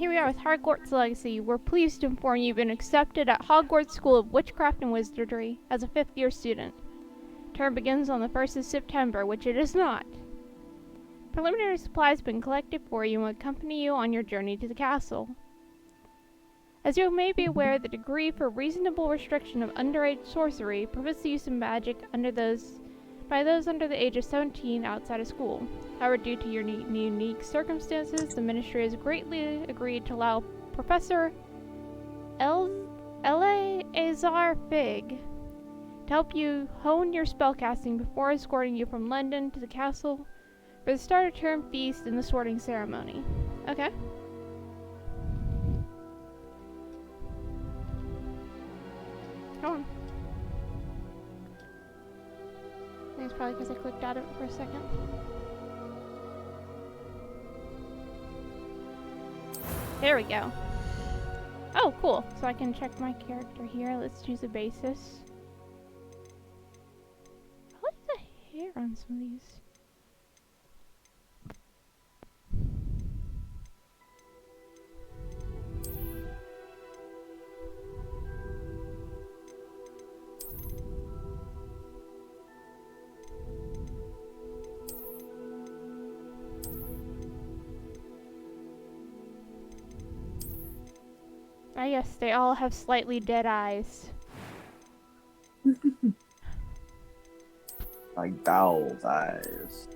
here we are with Hogwarts Legacy. We're pleased to inform you've been accepted at Hogwarts School of Witchcraft and Wizardry as a 5th-year student. Term begins on the 1st of September, which it is not. Preliminary supplies have been collected for you and will accompany you on your journey to the castle. As you may be aware, the degree for reasonable restriction of underage sorcery prohibits the use of magic by those under the age of 17 outside of school. However, due to your unique circumstances, the Ministry has greatly agreed to allow Professor Eleazar Fig to help you hone your spellcasting before escorting you from London to the castle for the start of term feast and the sorting ceremony. Okay. Come on. I think it's probably because I clicked out of it for a second. There we go. Oh, cool. So I can check my character here. Let's choose a basis. I like the hair on some of these. Ah, yes, they all have slightly dead eyes. Like Bowl's eyes.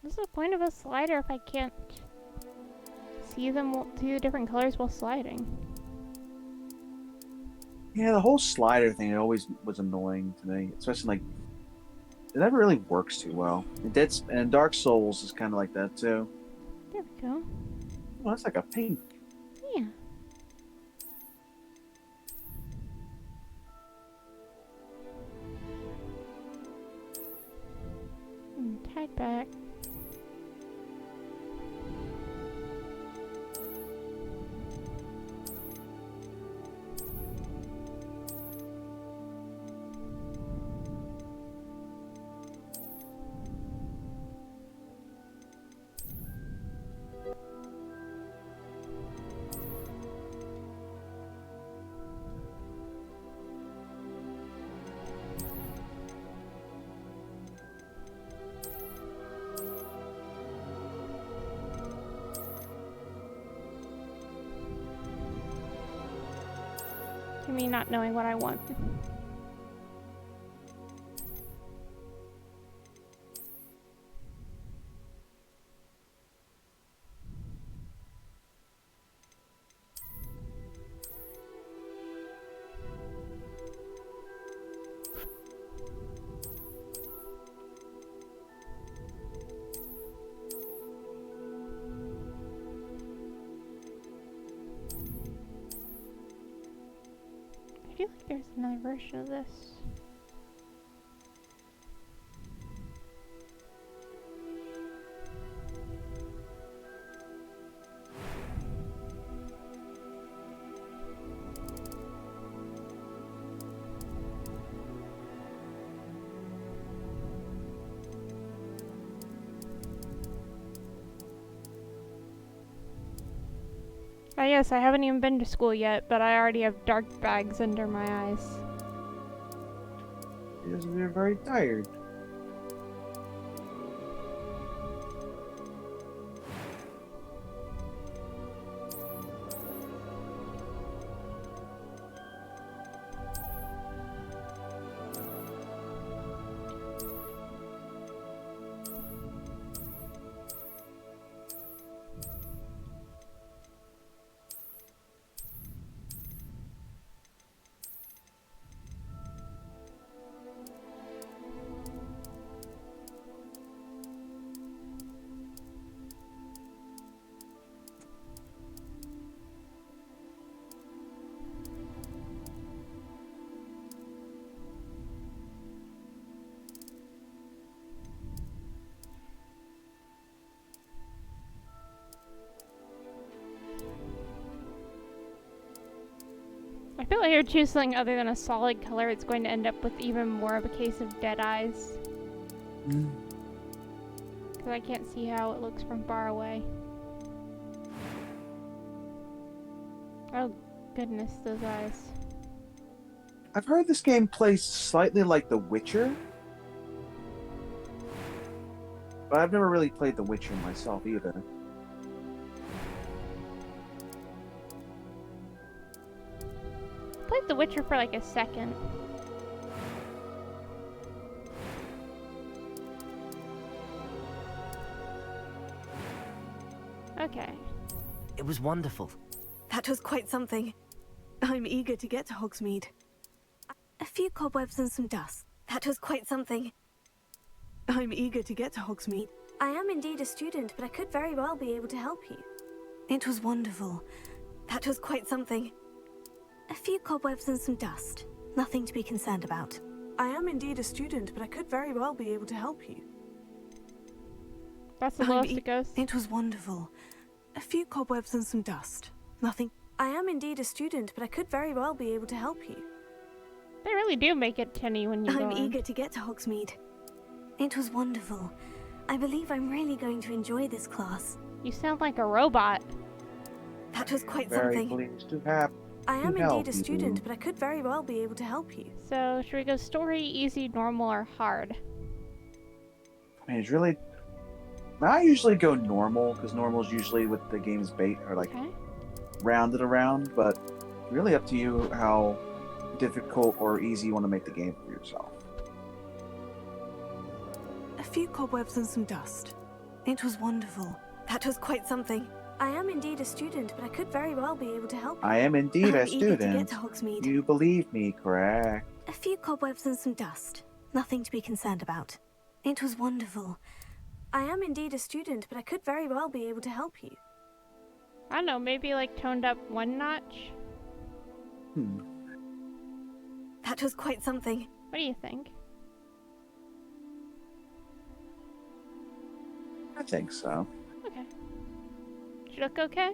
What's the point of a slider if I can't see them, see the different colors while sliding? Yeah, the whole slider thing, it always was annoying to me, especially like it never really works too well. And Dark Souls is kind of like that too. There we go. Well, that's like a pink. Yeah. Tied back. Me not knowing what I want. I feel like there's another version of this. Ah, yes, I haven't even been to school yet, but I already have dark bags under my eyes. You're very tired. feel like you're choosing something other than a solid color, it's going to end up with even more of a case of dead eyes. Because I can't see how it looks from far away. Oh, goodness, those eyes. I've heard this game plays slightly like The Witcher. But I've never really played The Witcher myself either. Played The Witcher for like a second. Okay. It was wonderful. That was quite something. I'm eager to get to Hogsmeade. A few cobwebs and some dust. That was quite something. I'm eager to get to Hogsmeade. I am indeed a student, but I could very well be able to help you. It was wonderful. That was quite something. A few cobwebs and some dust. Nothing to be concerned about. I am indeed a student, but I could very well be able to help you. That's the lowest it goes. It was wonderful. A few cobwebs and some dust. Nothing. I am indeed a student, but I could very well be able to help you. They really do make it tinny when you go I'm on. eager to get to Hogsmeade. It was wonderful. I believe I'm really going to enjoy this class. You sound like a robot. That was quite Very something. pleased to have. I am help indeed a you. student, but I could very well be able to help you. So, should we go story, easy, normal, or hard? I mean, it's really. I usually go normal because normal is usually with the game's bait or like Okay. rounded around, but really up to you how difficult or easy you want to make the game for yourself. A few cobwebs and some dust. It was wonderful. That was quite something. I am indeed a student, but I could very well be able to help you. I am indeed I'm a eager to get student. to Hogsmeade. You believe me, correct? A few cobwebs and some dust. Nothing to be concerned about. It was wonderful. I am indeed a student, but I could very well be able to help you. I don't know, maybe like toned up one notch? That was quite something. What do you think? I think so. Okay. Should look okay?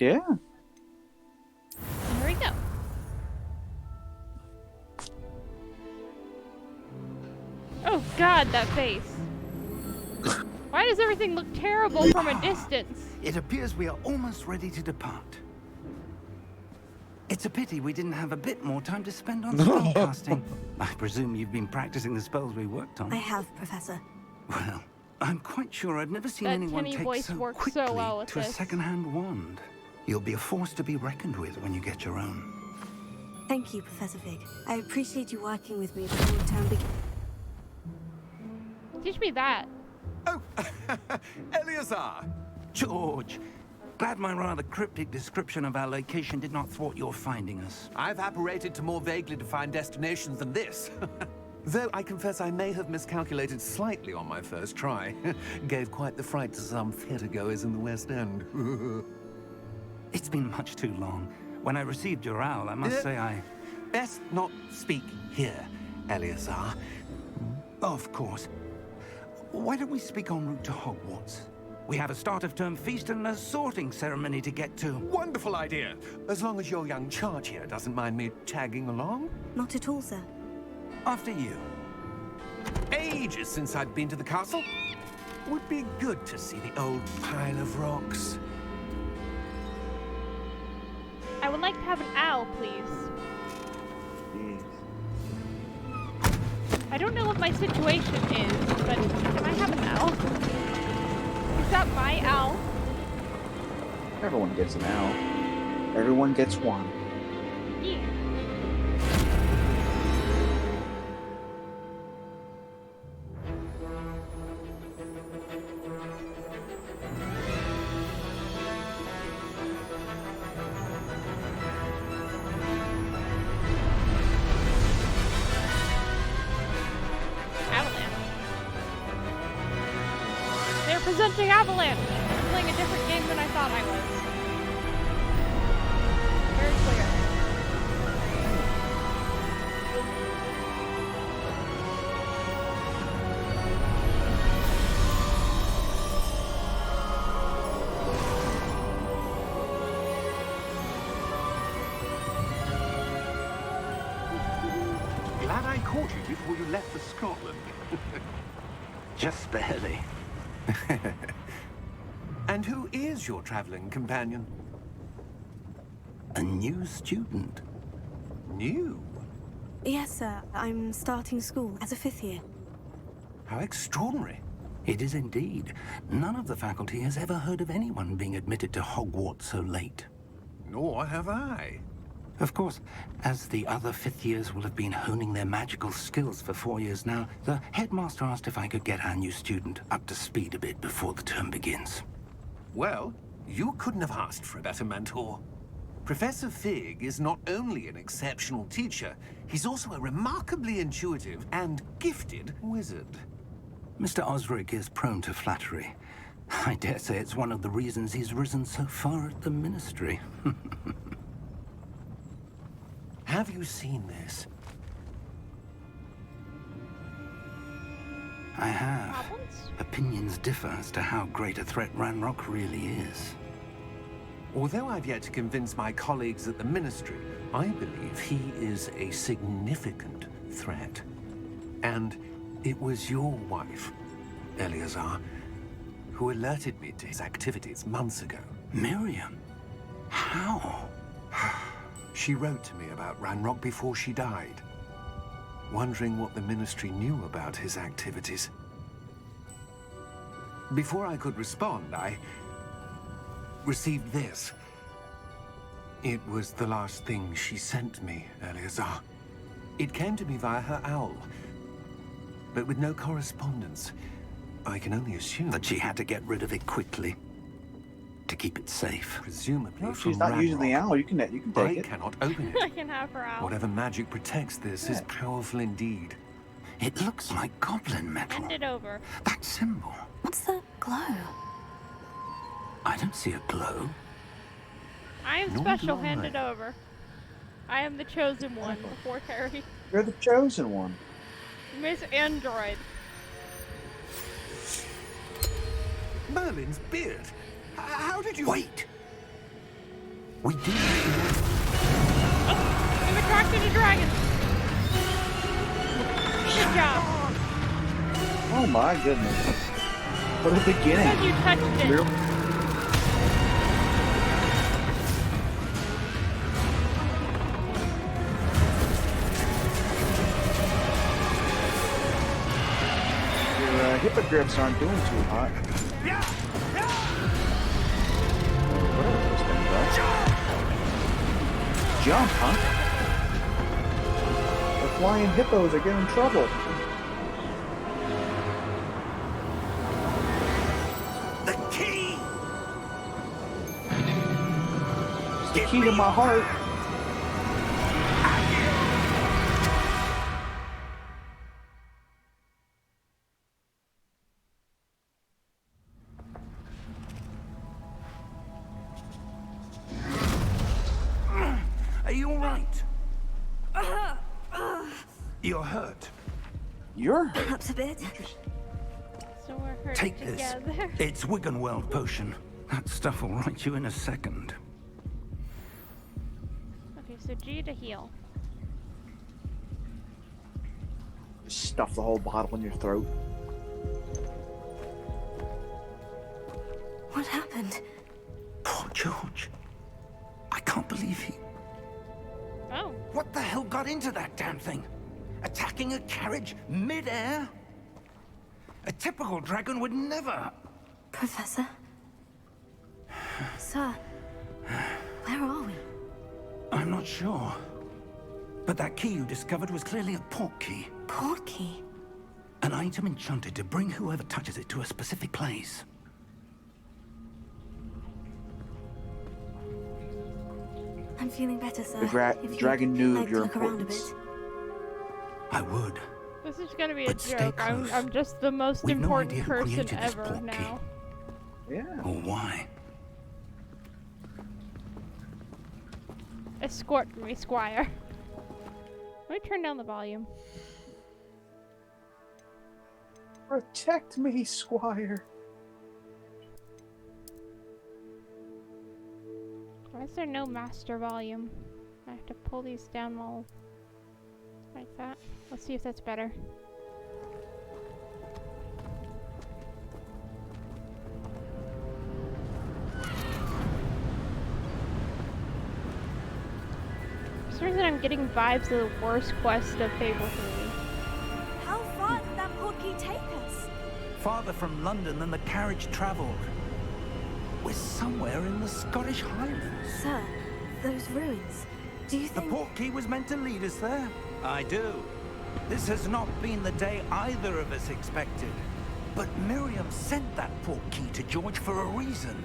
Yeah. Here we go. Oh god, that face. Why does everything look terrible from a distance? It appears we are almost ready to depart. It's a pity we didn't have a bit more time to spend on spellcasting. I presume you've been practicing the spells we worked on. I have, Professor. Well, I'm quite sure I've never seen That anyone tinny take voice so works quickly so well with to a this. second-hand wand. You'll be a force to be reckoned with when you get your own. Thank you, Professor Fig. I appreciate you working with me before the term begins. Teach me that. Oh, Eleazar! George, glad my rather cryptic description of our location did not thwart your finding us. I've apparated to more vaguely defined destinations than this. Though I confess I may have miscalculated slightly on my first try. Gave quite the fright to some theatergoers in the West End. It's been much too long. When I received your owl, I must say I... Best not speak here, Eleazar. Of course. Why don't we speak en route to Hogwarts? We have a start-of-term feast and a sorting ceremony to get to. Wonderful idea! As long as your young charge here doesn't mind me tagging along. Not at all, sir. After you. Ages since I'd been to the castle. Would be good to see the old pile of rocks. I would like to have an owl, please. Jeez. I don't know what my situation is, but can I have an owl? Is that my owl? Everyone gets an owl. Everyone gets one. Yeah. Avalanche. They're presenting Avalanche. I'm playing a different game than I thought I was. Very clear. you left for Scotland. Just barely. And who is your traveling companion? A new student. New? Yes, sir. I'm starting school as a 5th year. How extraordinary. It is indeed. None of the faculty has ever heard of anyone being admitted to Hogwarts so late. Nor have I. Of course, as the other 5th years will have been honing their magical skills for 4 years now, the headmaster asked if I could get our new student up to speed a bit before the term begins. Well, you couldn't have asked for a better mentor. Professor Fig is not only an exceptional teacher, he's also a remarkably intuitive and gifted wizard. Mr. Osric is prone to flattery. I dare say it's one of the reasons he's risen so far at the Ministry. Have you seen this? I have. Goblins? Opinions differ as to how great a threat Ranrock really is. Although I've yet to convince my colleagues at the Ministry, I believe he is a significant threat. And it was your wife, Eleazar, who alerted me to his activities months ago. Miriam? How? She wrote to me about Ranrock before she died, wondering what the Ministry knew about his activities. Before I could respond, I received this. It was the last thing she sent me, Eleazar. It came to me via her owl, but with no correspondence. I can only assume That she had to get rid of it quickly. To keep it safe. presumably No, from she's not using the Ranrock. owl. You can I take it. cannot open I it. can have her out. Whatever magic protects this is Yeah. powerful indeed. It looks like goblin metal. Hand it over. That symbol. What's the glow? I don't see a glow. I am Nor special. do I. Hand it over. I am the chosen one before Terry. You're the chosen one. Miss Android. Merlin's beard. How did you... Wait! We do. I'm attracted to dragons. Good job. Oh my goodness. What a beginning. Because you touched it. Real- Your hippogriffs aren't doing too hot. Whatever those things are. Jump, huh? The flying hippos are getting in trouble. The key! It's the key to my heart. Are you alright? You're hurt. You're hurt. Perhaps a bit. So we're hurt Take this. together. It's Wiggenweld potion. That stuff will right you in a second. Okay, so G to heal. Stuff the whole bottle in your throat. What happened? Poor George. I can't believe he... Oh, What the hell got into that damn thing? Attacking a carriage mid-air? A typical dragon would never... Professor? Sir, where are we? I'm not sure. But that key you discovered was clearly a port key. Port key? An item enchanted to bring whoever touches it to a specific place. I'm feeling better, sir. The If dragon you'd knew like of to your look around a importance. bit. I would. this is gonna be a But stay joke. close. I'm just the most We've no important idea who person created this ever port key. now. Yeah. Or why. Escort me, Squire. Let me turn down the volume. Protect me, Squire. Why is there no master volume? I have to pull these down while Like that. Let's see if that's better. For some reason I'm getting vibes of the worst quest of Fable 3. How far did that portkey take us? Farther from London than the carriage travelled. We're somewhere in the Scottish Highlands. Sir, those ruins. Do you The think... portkey was meant to lead us there? I do. This has not been the day either of us expected. But Miriam sent that portkey to George for a reason.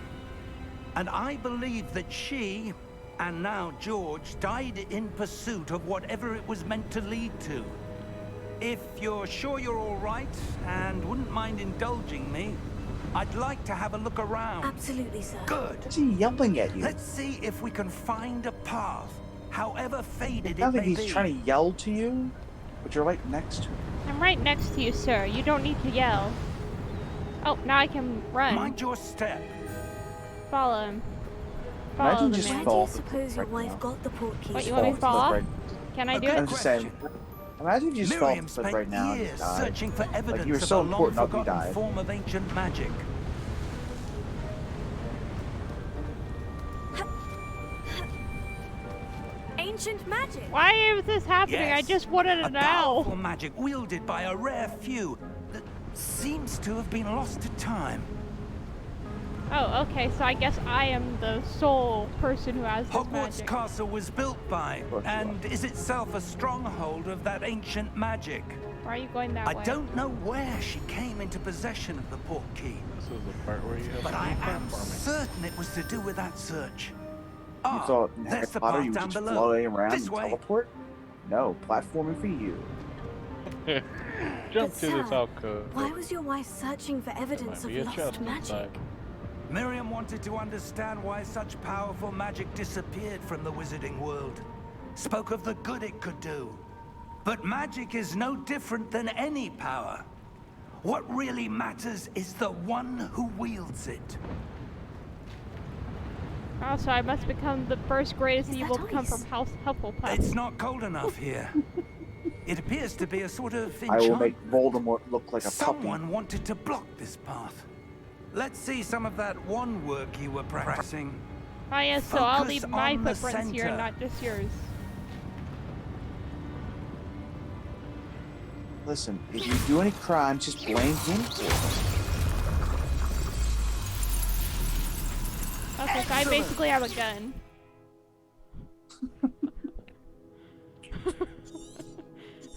And I believe that she, and now George, died in pursuit of whatever it was meant to lead to. If you're sure you're all right, and wouldn't mind indulging me, I'd like to have a look around. Absolutely, sir. Good. What's he yelling at you? Let's see if we can find a path, however faded I it think may he's be. trying to yell to you, but you're right next to him. I'm right next to you, sir. You don't need to yell. Oh, now I can run. Mind your step. Follow him. Follow Imagine the just man. Where do fall you suppose your right wife now. got the portkey? What, you want me to fall off? Right. Can I do Okay. I'm it? just saying. Imagine if you just fell Miriam off the cliff spent right now and years just died. searching for evidence you were of so a important up, you long-forgotten died. form of ancient magic. Ancient magic. Why is this happening? I Yes, just wanted a to know. powerful magic wielded by a rare few that seems to have been lost to time. Oh, okay, so I guess I am the sole person who has this Hogwarts magic. Castle was built by, course you and is itself a stronghold of that ancient magic. Why are you going that I way? don't know where she came into possession of the portkey, This is the part where you have but to I do am platforming. certain it was to do with that search. You Ah, thought in Harry there's the Potter path you would down just below. floating around This and way. teleport? No, platforming for you. Jump But to this sir, alcove. Why was your wife searching for There evidence might of be a lost chest magic? inside. Miriam wanted to understand why such powerful magic disappeared from the wizarding world. Spoke of the good it could do. But magic is no different than any power. What really matters is the one who wields it. Oh, so I must become the first greatest Is that evil to come ice? from House Hufflepuff. It's not cold enough here. It appears to be a sort of I will make enchantment. Voldemort look like a Someone puppy. wanted to block this path. Let's see some of that one work you were practicing. Oh yes, so I'll Focus leave my on the footprints here, center. not just yours. Listen, if you do any crimes, just blame him for it. Okay, so I basically have a gun.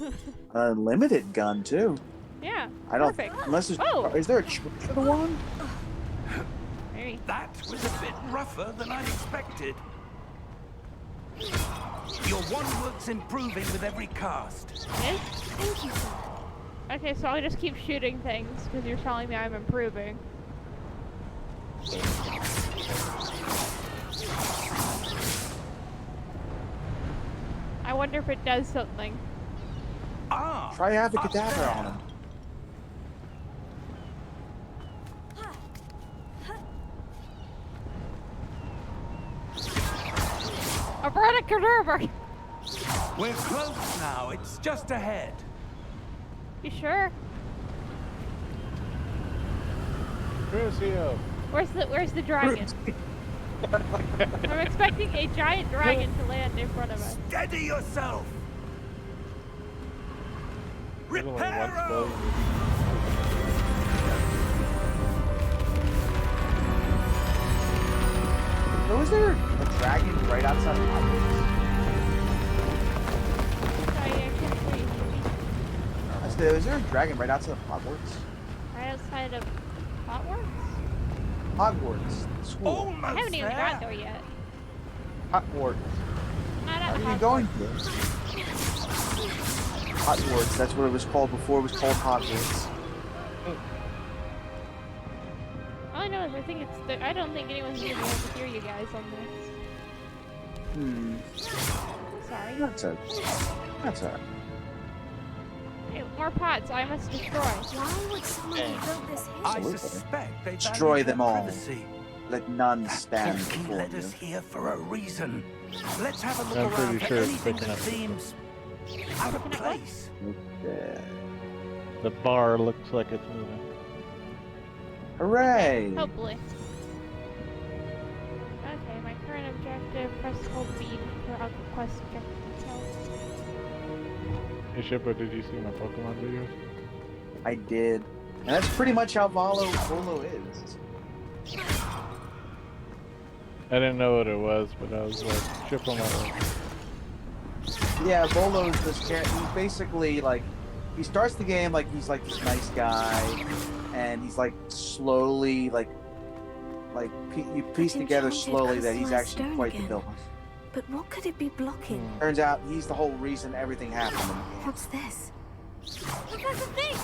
An unlimited gun too. Yeah, I don't. perfect. Unless there's. Oh. Is there a trick for the one? Maybe. That was a bit rougher than I'd expected. Your one work's improving with every cast. Is? Thank you, sir. Okay, so I'll just keep shooting things because you're telling me I'm improving. I wonder if it does something. Ah! Try up Avocadabra there. on him. Abracadabra! We're close now. It's just ahead. You sure? Crucio. Where's the dragon? I'm expecting a giant dragon to land in front of us. Steady yourself. There's only one spell Reparo! you need. So is there a dragon right outside of Hogwarts? Is there a dragon right outside of Hogwarts? Right outside of Hogwarts? Hogwarts school. Almost I haven't even there. got there yet. Hogwarts. Not Where at are you Hogwarts. going to? Hogwarts. That's what it was called before. It was called Hogwarts. All I know is I don't think anyone's gonna be able to hear you guys on this. Sorry. That's a. Hey, more pots I must destroy. Why would someone who built this here? I Absolutely. suspect they Destroy value them their all. privacy. Let none That stand portkey before led you. us here for a reason. Let's have a look I'm around pretty for sure it's anything picking that up. seems Out of place. Yeah. The bar looks like it's moving. Hooray! Hopefully. Okay, my current objective, press hold B for quest objective details. Hey Shippo, did you see my Pokemon videos? I did. And that's pretty much how Volo is. I didn't know what it was, but I was like, Shippo might. Yeah, Volo's this character. He's basically like, he starts the game like he's like this nice guy, and he's like slowly you piece together slowly that he's actually quite the villain. But what could it be blocking? Turns out he's the whole reason everything happened. What's this? Professor Fig!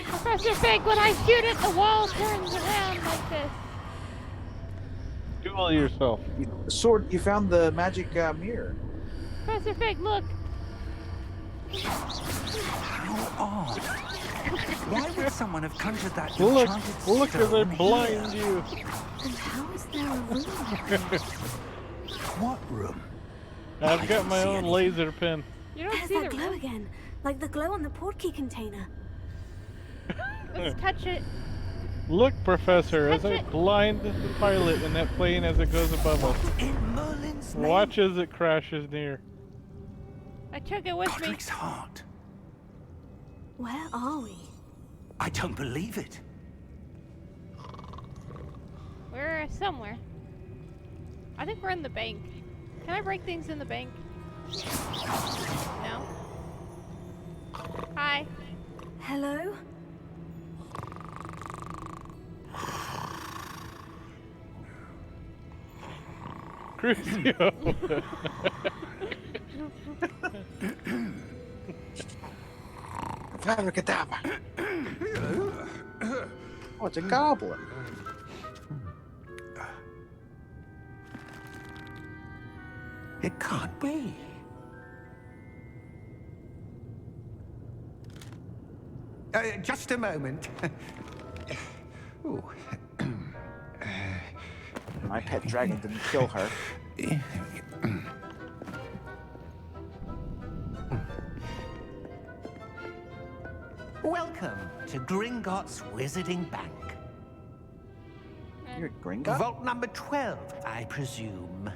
Professor Fig, when I shoot it, the wall turns around like this. Duel yourself. The sword. You found the magic mirror. Professor Fig, look! How odd. Why would someone have conjured that Look enchanted as I stone blind here? you. And how is there a room? What room? I've I got don't my see own anything. laser pen. You don't There's see that the glow room. again. Like the glow on the portkey container. Let's touch it. Look, Professor, as Touch I it. blind the pilot in that plane as it goes above us. In Merlin's name? Watch as it crashes near. I took it with me. Godric's heart. Where are we? I don't believe it. We're somewhere. I think we're in the bank. Can I break things in the bank? No? Hi. Hello? Crucio. Abracadabra. Oh, it's a goblin. It can't be. Just a moment. Ooh. My pet dragon didn't kill her. Welcome to Gringotts Wizarding Bank. You're a Gringot? Vault number 12, I presume.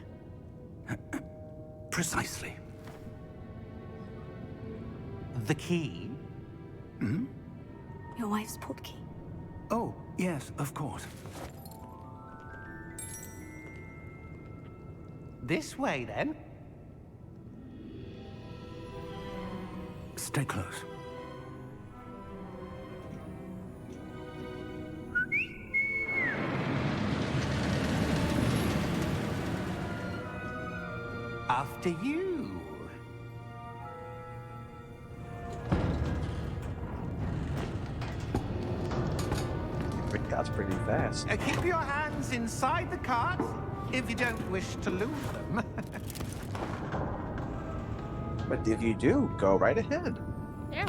Precisely. The key? Your wife's portkey. Oh, yes, of course. This way, then. Stay close. After you. That's pretty fast. Keep your hands inside the cart if you don't wish to lose them. But if you do, go right ahead. Yeah.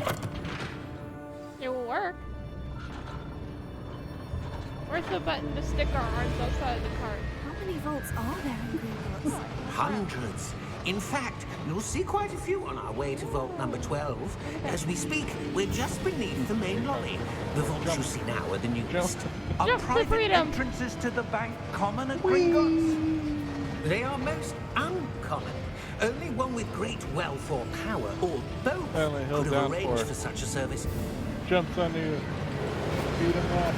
It will work. Where's the button to stick our arms outside of the cart? How many vaults are there in Gringotts? Hundreds. In fact, you'll see quite a few on our way to vault number 12. As we speak, we're just beneath the main lobby. The vaults you see now are the newest. Are Jump to private freedom. entrances to the bank common at Gringotts? They are most uncommon. Only one with great wealth or power, or both, Only held could have down arranged for. for such a service. Jumps on you. Beat him up.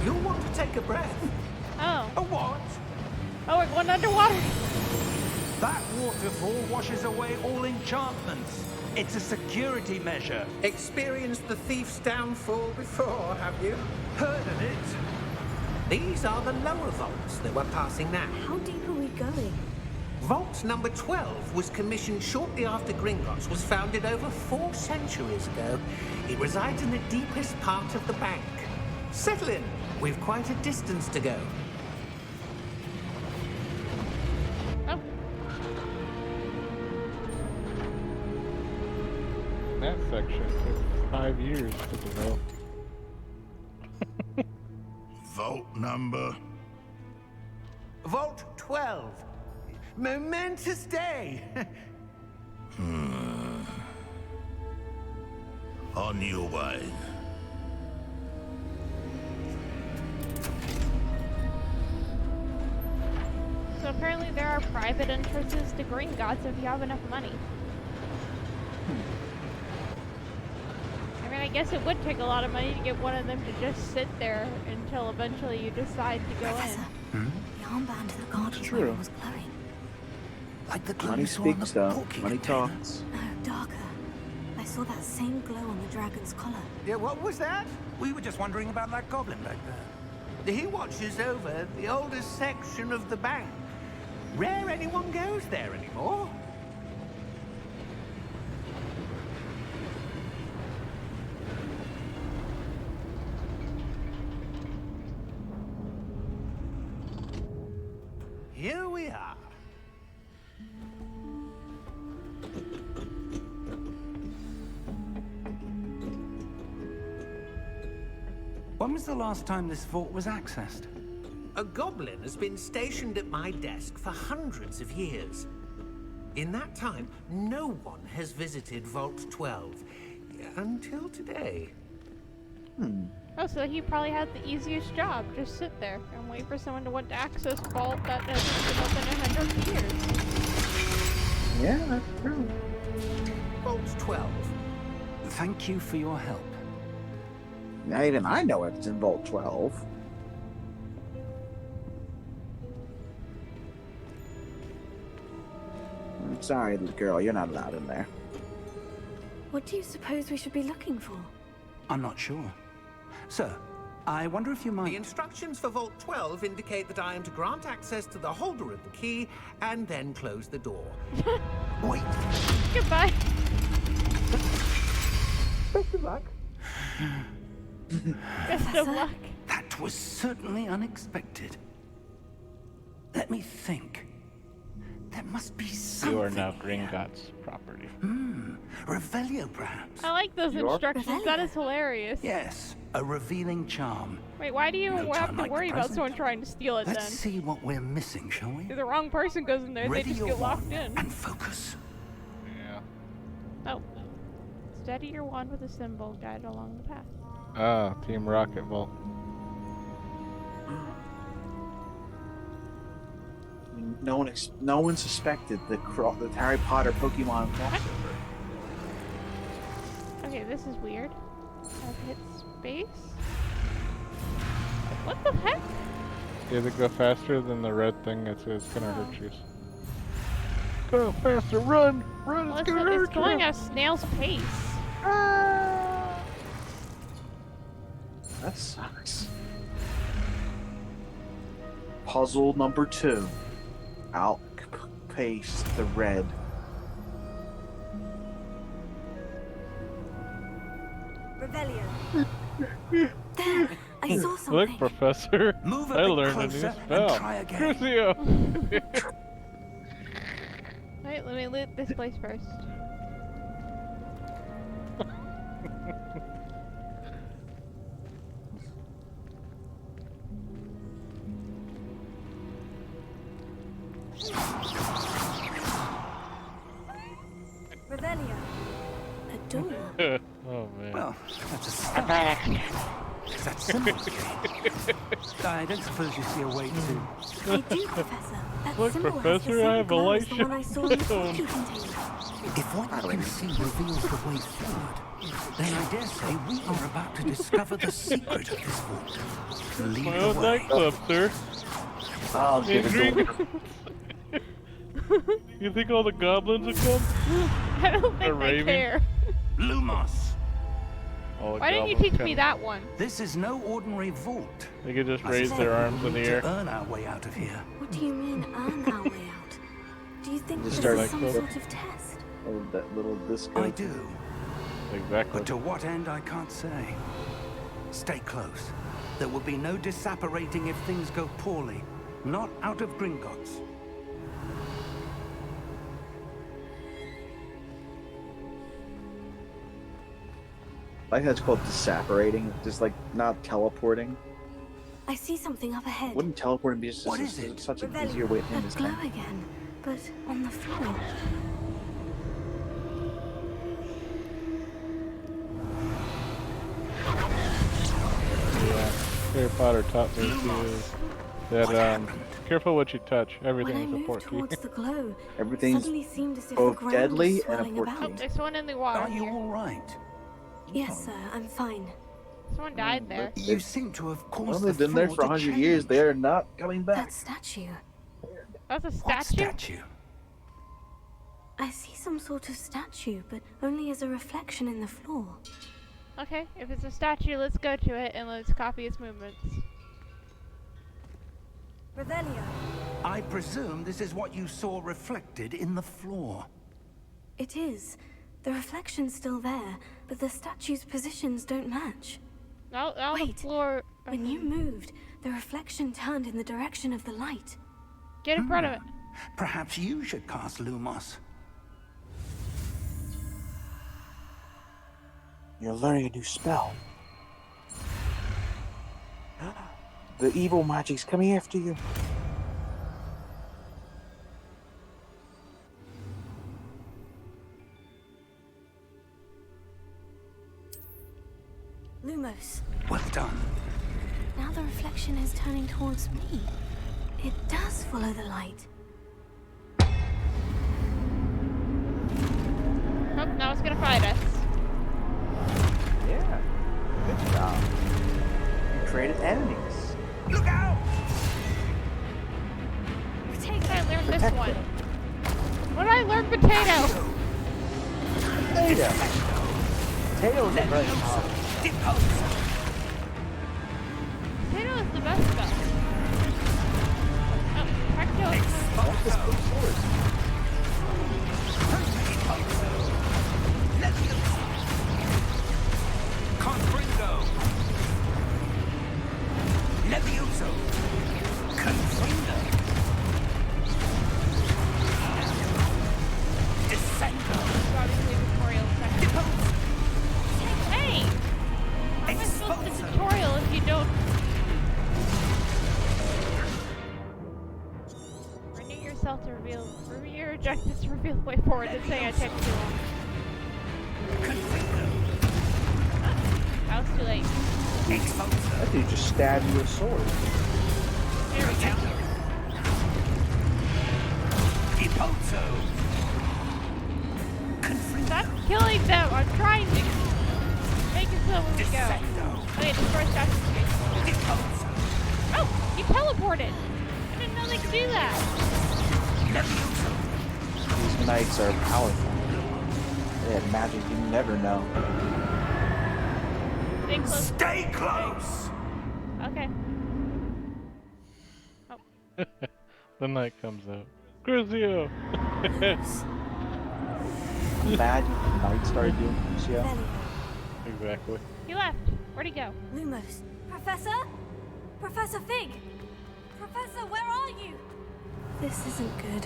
You'll want to take a breath. Oh. A what? Oh, we're going underwater. That waterfall washes away all enchantments. It's a security measure. Experienced the thief's downfall before, have you? Heard of it? These are the lower vaults that we're passing now. How deep are we going? Vault number 12 was commissioned shortly after Gringotts was founded over 4 centuries ago. It resides in the deepest part of the bank. Settle in. We've quite a distance to go. Oh. That section took 5 years to develop. Vault number. Vault 12. Momentous day. On your way. So apparently there are private entrances to Gringotts if you have enough money. I mean, I guess it would take a lot of money to get one of them to just sit there until eventually you decide to go Professor, in. the armband the guard was True. wearing was glowing. Like the glow Money you saw on the speaks, though. porky Money container. talks. No, darker. I saw that same glow on the dragon's collar. Yeah, what was that? We were just wondering about that goblin back there. He watches over the oldest section of the bank. Rare anyone goes there anymore. Here we are. When was the last time this vault was accessed? A goblin has been stationed at my desk for hundreds of years. In that time, no one has visited Vault 12 until today. Oh, so he probably had the easiest job. Just sit there and wait for someone to want to access vault that hasn't been open in 100 years. Yeah, that's true. Vault 12. Thank you for your help. Now even I know it's in Vault 12. I'm sorry, little girl, you're not allowed in there. What do you suppose we should be looking for? I'm not sure. Sir, I wonder if you The might... instructions for Vault 12 indicate that I am to grant access to the holder of the key and then close the door. Wait! Goodbye. Best of luck. Best of luck. That was certainly unexpected. Let me think. There must be something. You are now here. Gringotts property. Revelio, perhaps? I like those You are? instructions. That is hilarious. Yes, a revealing charm. Wait, why do you No have time to like worry the about present. someone trying to steal it Let's then? see what we're missing, shall we? If the wrong person goes in there, Ready they just your get locked wand in. and focus. Yeah. Oh. Steady your wand with a symbol, guide along the path. Ah, Team Rocket Vault. No one suspected the Harry Potter Pokemon crossover. Okay, this is weird. I've hit space. What the heck? You have to go faster than the red thing. It's gonna hurt you. Go faster! Run! Run! Well, It's gonna it's hurt going you! at a snail's pace. That sucks. Puzzle number 2. Outpace the red. Revelio. There! I saw something. Look, Professor! Move a I bit learned a new closer and spell. try again. Crucio! Wait, let me loot this place first. Revelio. A door. Oh man. Well, that's a start. That symbol again. I don't suppose you see a way to... I do, Professor. That Look, symbol has the Professor, same I have a glow light as the one I saw in the show. porky container. If what you can see reveals the way forward, then I dare say we are about to discover the secret of this vault. Lead My the own way. nightclub, sir. I'll In give it green. to You think all the goblins will come? I don't They're think they raving. care. Lumos! All the Why didn't you goblins teach me come. that one? This is no ordinary vault. They could just I raise suspect their we arms in the need air. to earn our way out of here. What do you mean, earn our way out? Do you think Just this start is some like the- sort of test? Oh, that little disco. I do, Exactly. but to what end I can't say. Stay close. There will be no disapparating if things go poorly. Not out of Gringotts. I like how it's called disapparating, just like not teleporting. I see something up ahead. Wouldn't teleporting be just What is it? such an Revelio. easier way to A end this glow game? again, but on the floor. Harry Potter taught me to that What happened? careful what you touch. When I Everything is a moved portkey. towards the glow, it Everything's suddenly seemed as if the both ground deadly was and a swirling portkey. Oh, about. there's one in the water Are you here. all right? Yes, sir, I'm fine. Someone died there. You seem to have Well, caused they've the been there floor for to 100 years. change. They're not coming That back. statue. That's a What statue? statue? I see some sort of statue, but only as a reflection in the floor. Okay, if it's a statue, let's go to it and let's copy its movements. Revelio. I presume this is what you saw reflected in the floor. It is. The reflection's still there, but the statue's positions don't match. Out on the Wait, floor. When you moved, the reflection turned in the direction of the light. Get in front of it. Perhaps you should cast Lumos. You're learning a new spell. The evil magic's coming after you. Lumos. Well done. Now the reflection is turning towards me. It does follow the light. Oh, now it's gonna fight us. Yeah. Good job. You created enemies. Look out! Potato. I learned this one. What did I learn? Potato. Potato. Potatoes are very powerful. Potato is the best spell. Oh, Hecto. That's the spell sword. Confringo! Levioso! Confringo! Descendo! Obviously, tutorial section. Depose! Hey! How am I supposed to tutorial if you don't? Renew yourself to reveal. Review your objectives to reveal the way forward. It's saying I take too long. Confringo! That was too late. Exposo! That dude just stabbed you with a sword. Here we go. Deposo! Confringo! Stop killing them! I'm trying to make it so we go. Descendo! Okay, destroy statue space. Deposo! Oh! You teleported! I didn't know they could do that! Levioso! These knights are powerful. They have magic you never know. Stay close. Stay close! Okay. The knight comes out. Grizio! Imagine if the knight started doing this, yeah. Revelio. Exactly. He left. Where'd he go? Lumos. Professor? Professor Fig! Professor, where are you? This isn't good.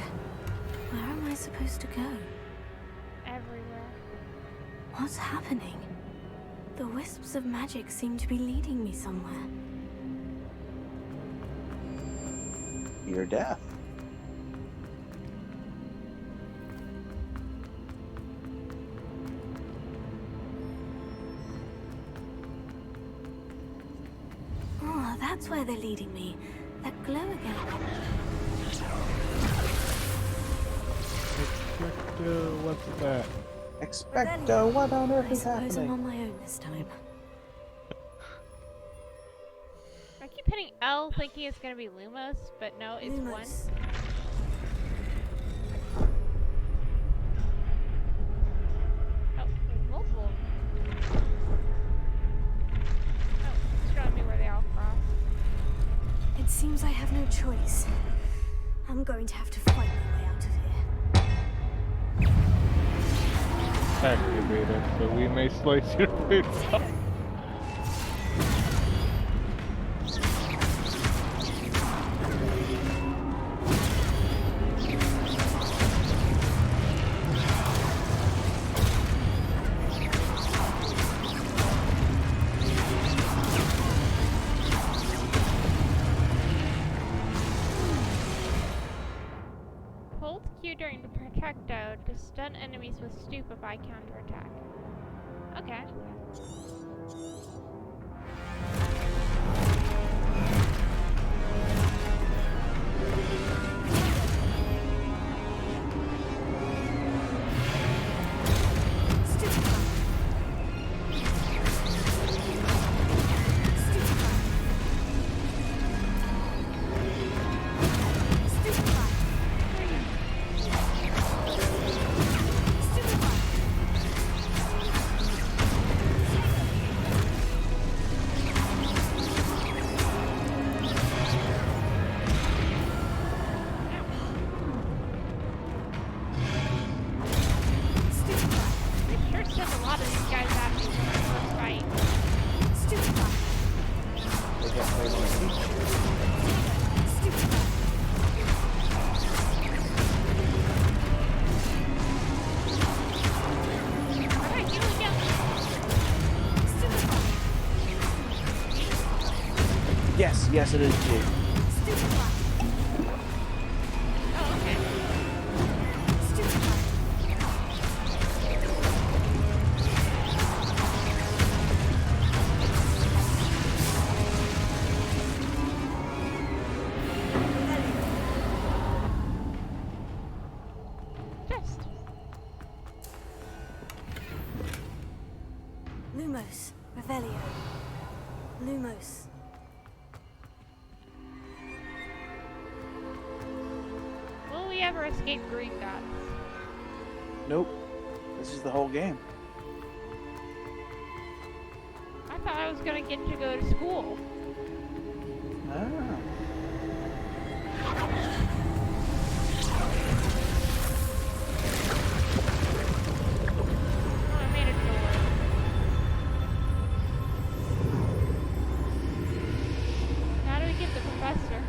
Where am I supposed to go? Everywhere. What's happening? The wisps of magic seem to be leading me somewhere. Your death. Oh, that's where they're leading me. That glow again. What's that? Expecto, what on earth I is suppose I'm happening? on my own this time. I keep hitting L thinking it's gonna be Lumos, but no, it's one. Lumos. Oh, there's multiple. Oh, it's showing me where they all cross. It seems I have no choice. I'm going to have to fight my way out of here. Activated, so we may slice your face off. Hold Q during the Protecto to stun enemies with Stupefy counterattack. Okay. Yes, yes, it is G. Stupefy. Oh, okay. Stupefy. Just. Lumos. Revelio. Lumos. Will we ever escape Greek gods? Nope. This is the whole game. I thought I was gonna get to go to school. Ah. Oh, I made a door. How do we get the professor?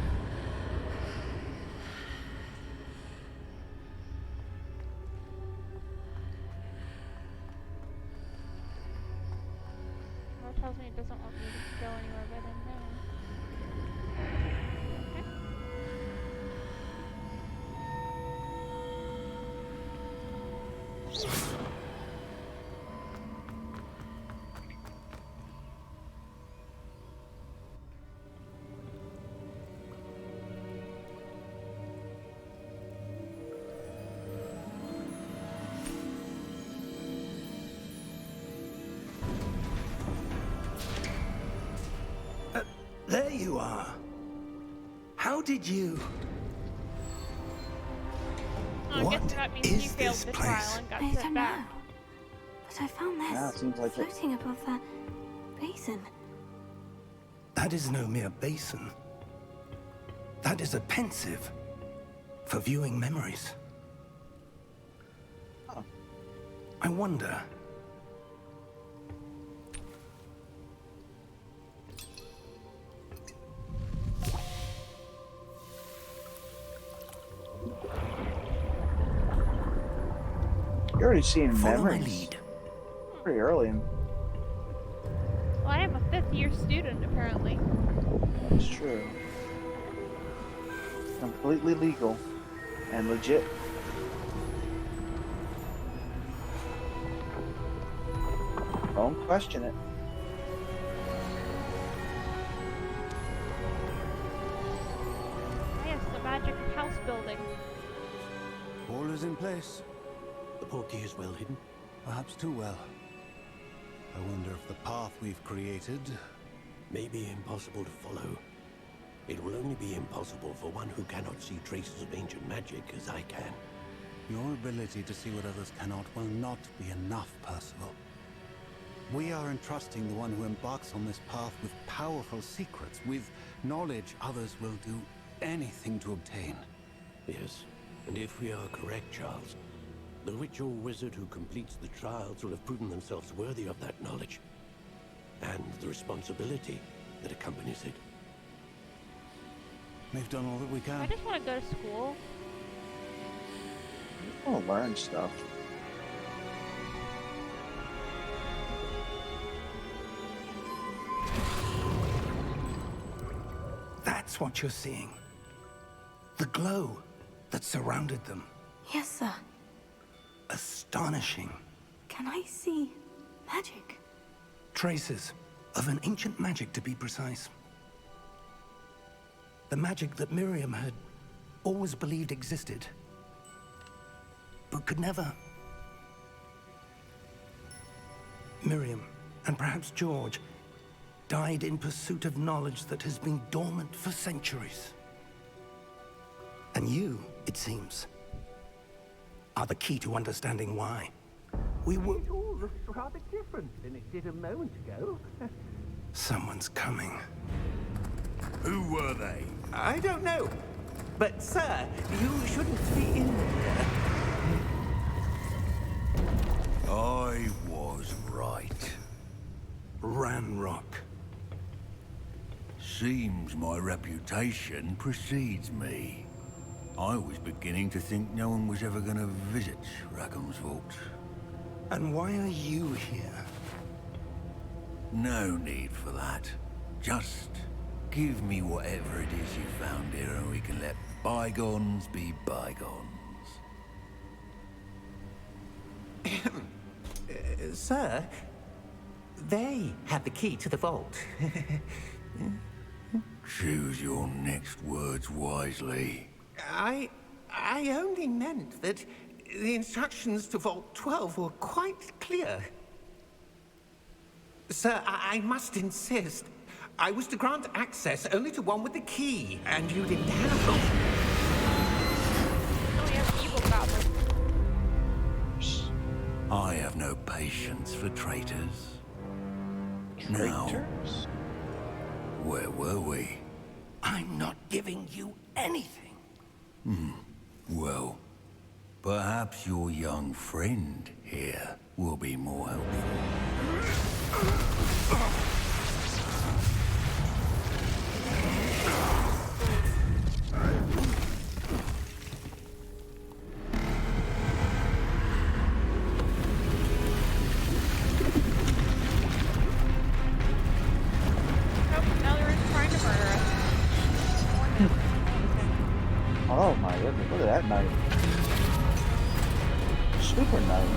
Well, it tells me it doesn't want me to go anywhere but in there. Okay. There you are. How did you... Oh, I What guess that means is you failed this the place? trial and got I sent don't back. know. But I found this Yeah, it seems like it. floating above that basin. That is no mere basin. That is a pensive for viewing memories. Oh. I wonder... You're already seeing Follow my memories lead. pretty early in. Well, I am a 5th year student, apparently. It's true. Completely legal and legit. Don't question it. Ah, yes, the magic house building. All is in place. The portkey is well hidden. Perhaps too well. I wonder if the path we've created... May be impossible to follow. It will only be impossible for one who cannot see traces of ancient magic as I can. Your ability to see what others cannot will not be enough, Percival. We are entrusting the one who embarks on this path with powerful secrets, with knowledge others will do anything to obtain. Yes, and if we are correct, Charles, the witch or wizard who completes the trials will have proven themselves worthy of that knowledge. And the responsibility that accompanies it. We've done all that we I can. just want to go to school. I want to learn stuff. That's what you're seeing. The glow that surrounded them. Yes, sir. Astonishing. Can I see magic? Traces of an ancient magic, to be precise. The magic that Miriam had always believed existed, but could never. Miriam, and perhaps George, died in pursuit of knowledge that has been dormant for centuries. And you, it seems, are the key to understanding why. We were... It all looks rather different than it did a moment ago. Someone's coming. Who were they? I don't know. But, sir, you shouldn't be in there. I was right. Ranrock. Seems my reputation precedes me. I was beginning to think no one was ever going to visit Rackham's Vault. And why are you here? No need for that. Just give me whatever it is you found here and we can let bygones be bygones. Sir, they had the key to the vault. Choose your next words wisely. I only meant that the instructions to Vault 12 were quite clear. Sir, I must insist. I was to grant access only to one with the key, and you didn't have them. Oh, we have evil goblins. I have no patience for traitors. Now, where were we? I'm not giving you anything. Well, perhaps your young friend here will be more helpful. Now they're trying to murder us. Oh my goodness, look at that knife. Super knife.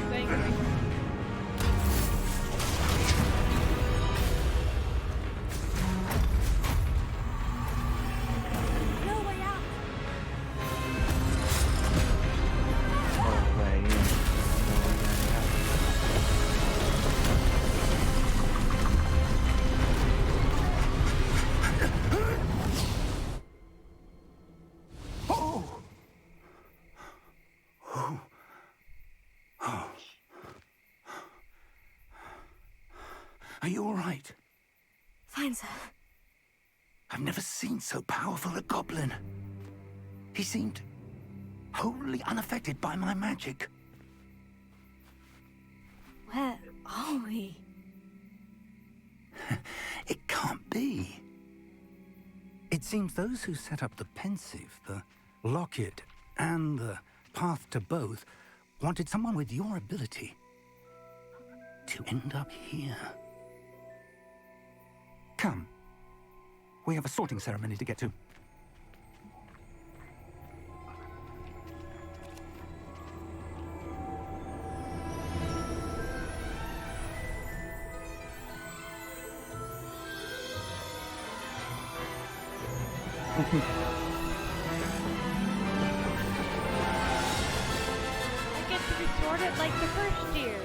Thank you. No way out. No way in. No way out. Are you all right? Fine, sir. I've never seen so powerful a goblin. He seemed wholly unaffected by my magic. Where are we? It can't be. It seems those who set up the pensive, the locket, and the path to both wanted someone with your ability to end up here. Come. We have a sorting ceremony to get to. I get to be sorted like the first years.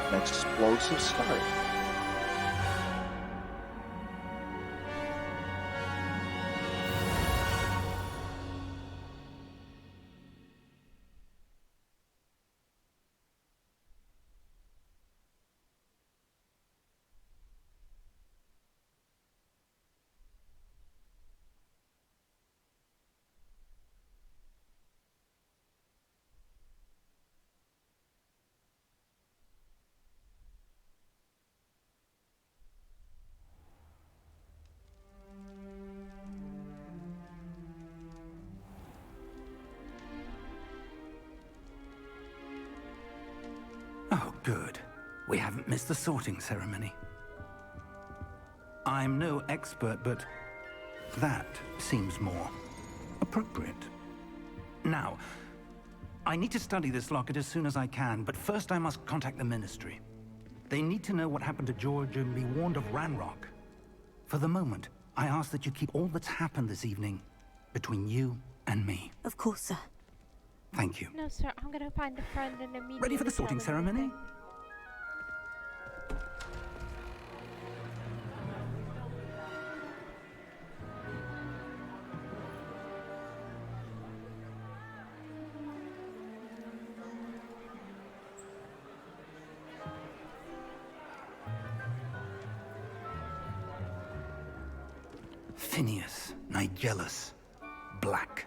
An explosive start. Oh, good. We haven't missed the sorting ceremony. I'm no expert, but that seems more appropriate. Now, I need to study this locket as soon as I can, but first I must contact the Ministry. They need to know what happened to George and be warned of Ranrock. For the moment, I ask that you keep all that's happened this evening between you and me. Of course, sir. Thank you. No, sir, I'm gonna find a friend and immediately Ready for the tell sorting them ceremony? everything. Phineas, Nigellus, Black.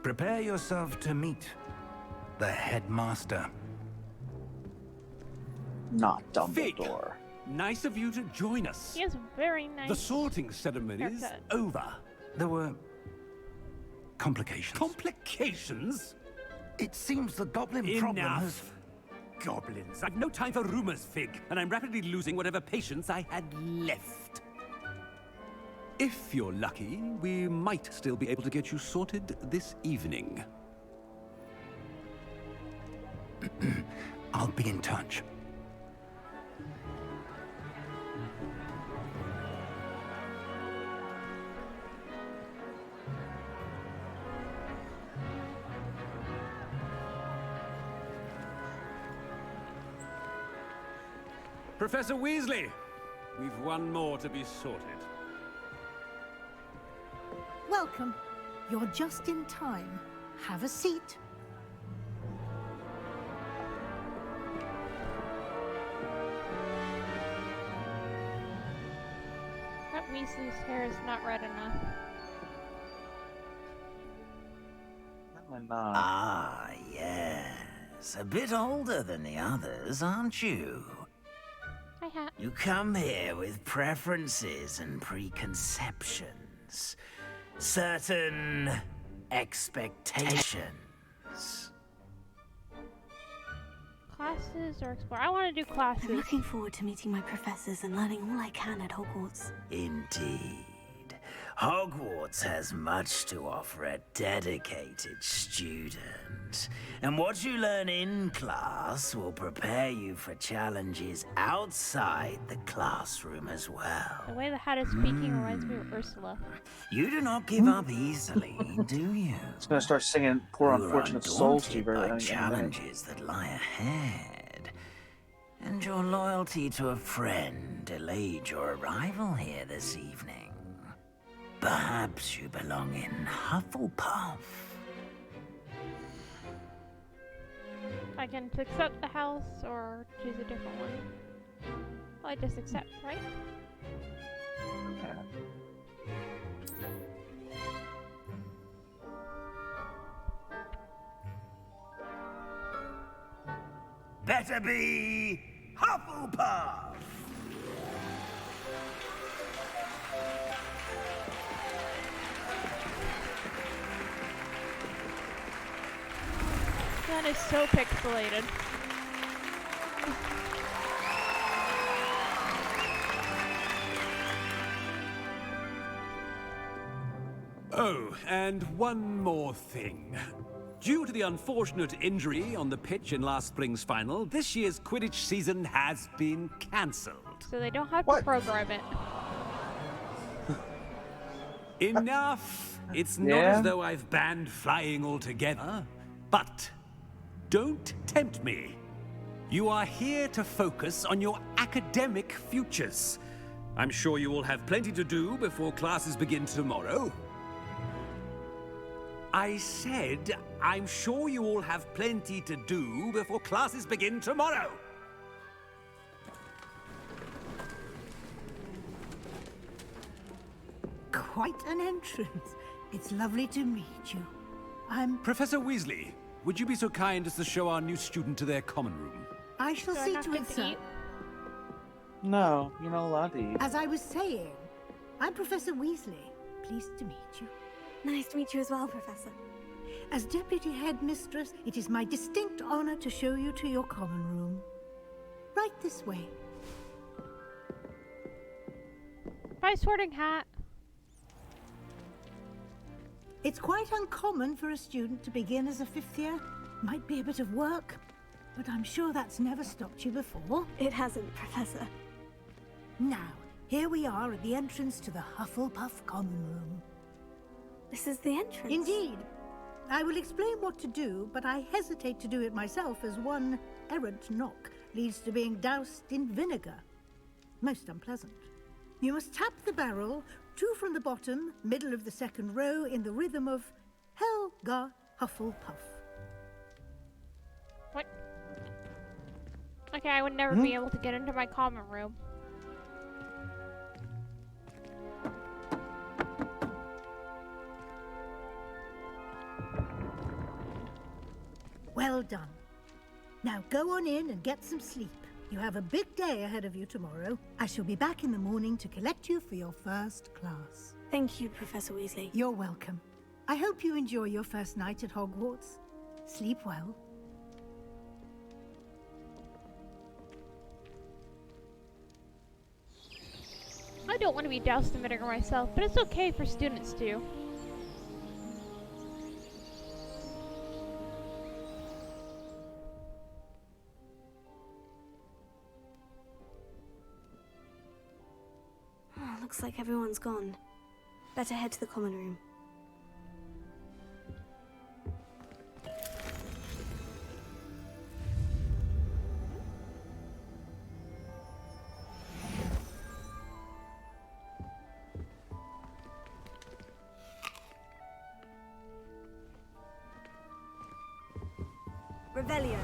Prepare yourself to meet the headmaster. Not Fig. Dumbledore. Nice of you to join us. He has a very nice. The sorting ceremony is haircut. over. There were complications. Complications? It seems the goblin problem has... Enough. Goblins. I've no time for rumors, Fig, and I'm rapidly losing whatever patience I had left. If you're lucky, we might still be able to get you sorted this evening. I'll be in touch. Professor Weasley, we've one more to be sorted. Welcome. You're just in time. Have a seat. That Weasley's hair is not red enough. Definitely not. Ah, yes. A bit older than the others, aren't you? Hi, Hat. You come here with preferences and preconceptions. Certain expectations. Classes or explore? I want to do classes. I'm looking forward to meeting my professors and learning all I can at Hogwarts. Indeed. Hogwarts has much to offer a dedicated student. And what you learn in class will prepare you for challenges outside the classroom as well. The way the Hat is speaking reminds me of Ursula. You do not give up easily, do you? It's gonna start singing "Poor You are Unfortunate Souls" to you undaunted very by any minute. challenges that lie ahead. And your loyalty to a friend delayed your arrival here this evening. Perhaps you belong in Hufflepuff. I can accept the house or choose a different one. Well, I just accept, right? Yeah. Better be Hufflepuff! That is so pixelated. Oh, and one more thing. Due to the unfortunate injury on the pitch in last spring's final, this year's Quidditch season has been cancelled. So they don't have to program it. Enough! It's not Yeah? as though I've banned flying altogether. But don't tempt me. You are here to focus on your academic futures. I'm sure you will have plenty to do before classes begin tomorrow. I said, I'm sure you all have plenty to do before classes begin tomorrow. Quite an entrance. It's lovely to meet you. I'm... Professor Weasley, would you be so kind as to show our new student to their common room? I shall Do I see not to get it, to sir. eat? No, you're not allowed to eat. As I was saying, I'm Professor Weasley. Pleased to meet you. Nice to meet you as well, Professor. As Deputy Headmistress, it is my distinct honor to show you to your common room. Right this way. Bye, Sorting Hat. It's quite uncommon for a student to begin as a fifth year. Might be a bit of work, but I'm sure that's never stopped you before. It hasn't, Professor. Now, here we are at the entrance to the Hufflepuff common room. This is the entrance. Indeed. I will explain what to do, but I hesitate to do it myself as one errant knock leads to being doused in vinegar. Most unpleasant. You must tap the barrel, 2 from the bottom, middle of the second row, in the rhythm of Helga Hufflepuff. What? Okay, I would never be able to get into my common room. Well done. Now go on in and get some sleep. You have a big day ahead of you tomorrow. I shall be back in the morning to collect you for your first class. Thank you, Professor Weasley. You're welcome. I hope you enjoy your first night at Hogwarts. Sleep well. I don't want to be doused in vinegar myself, but it's okay for students to. Oh, looks like everyone's gone. Better head to the common room. Revelio.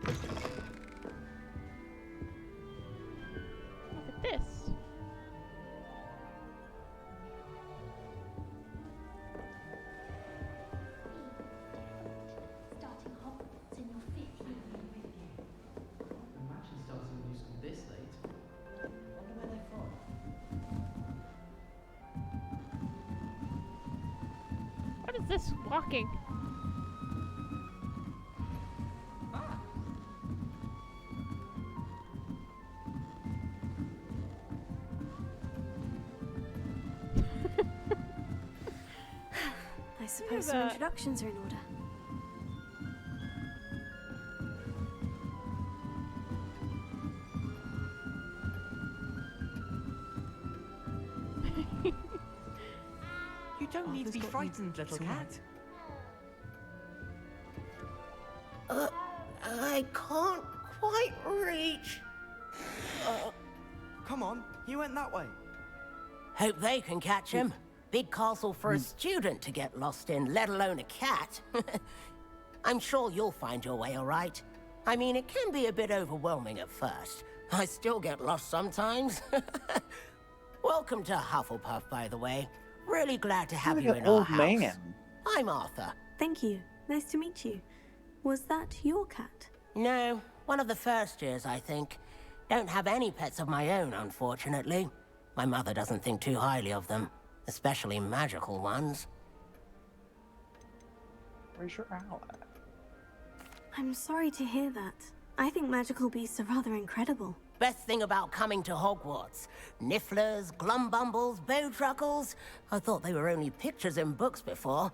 Look at this. Starting Hogwarts in your 5th year with you. Imagine starting new school this late. Wonder where they're from. What is this walking? I suppose some introductions are in order. You don't need to be frightened, little cat. I can't quite reach. Come on, you went that way. Hope they can catch him. Big castle for a student to get lost in, let alone a cat. I'm sure you'll find your way all right. I mean, it can be a bit overwhelming at first. I still get lost sometimes. Welcome to Hufflepuff, by the way. Really glad to have you in our house. Man. I'm Arthur. Thank you. Nice to meet you. Was that your cat? No, one of the first years, I think. Don't have any pets of my own, unfortunately. My mother doesn't think too highly of them, especially magical ones. Where's your owl at? I'm sorry to hear that. I think magical beasts are rather incredible. Best thing about coming to Hogwarts. Nifflers, glumbumbles, bowtruckles. I thought they were only pictures in books before.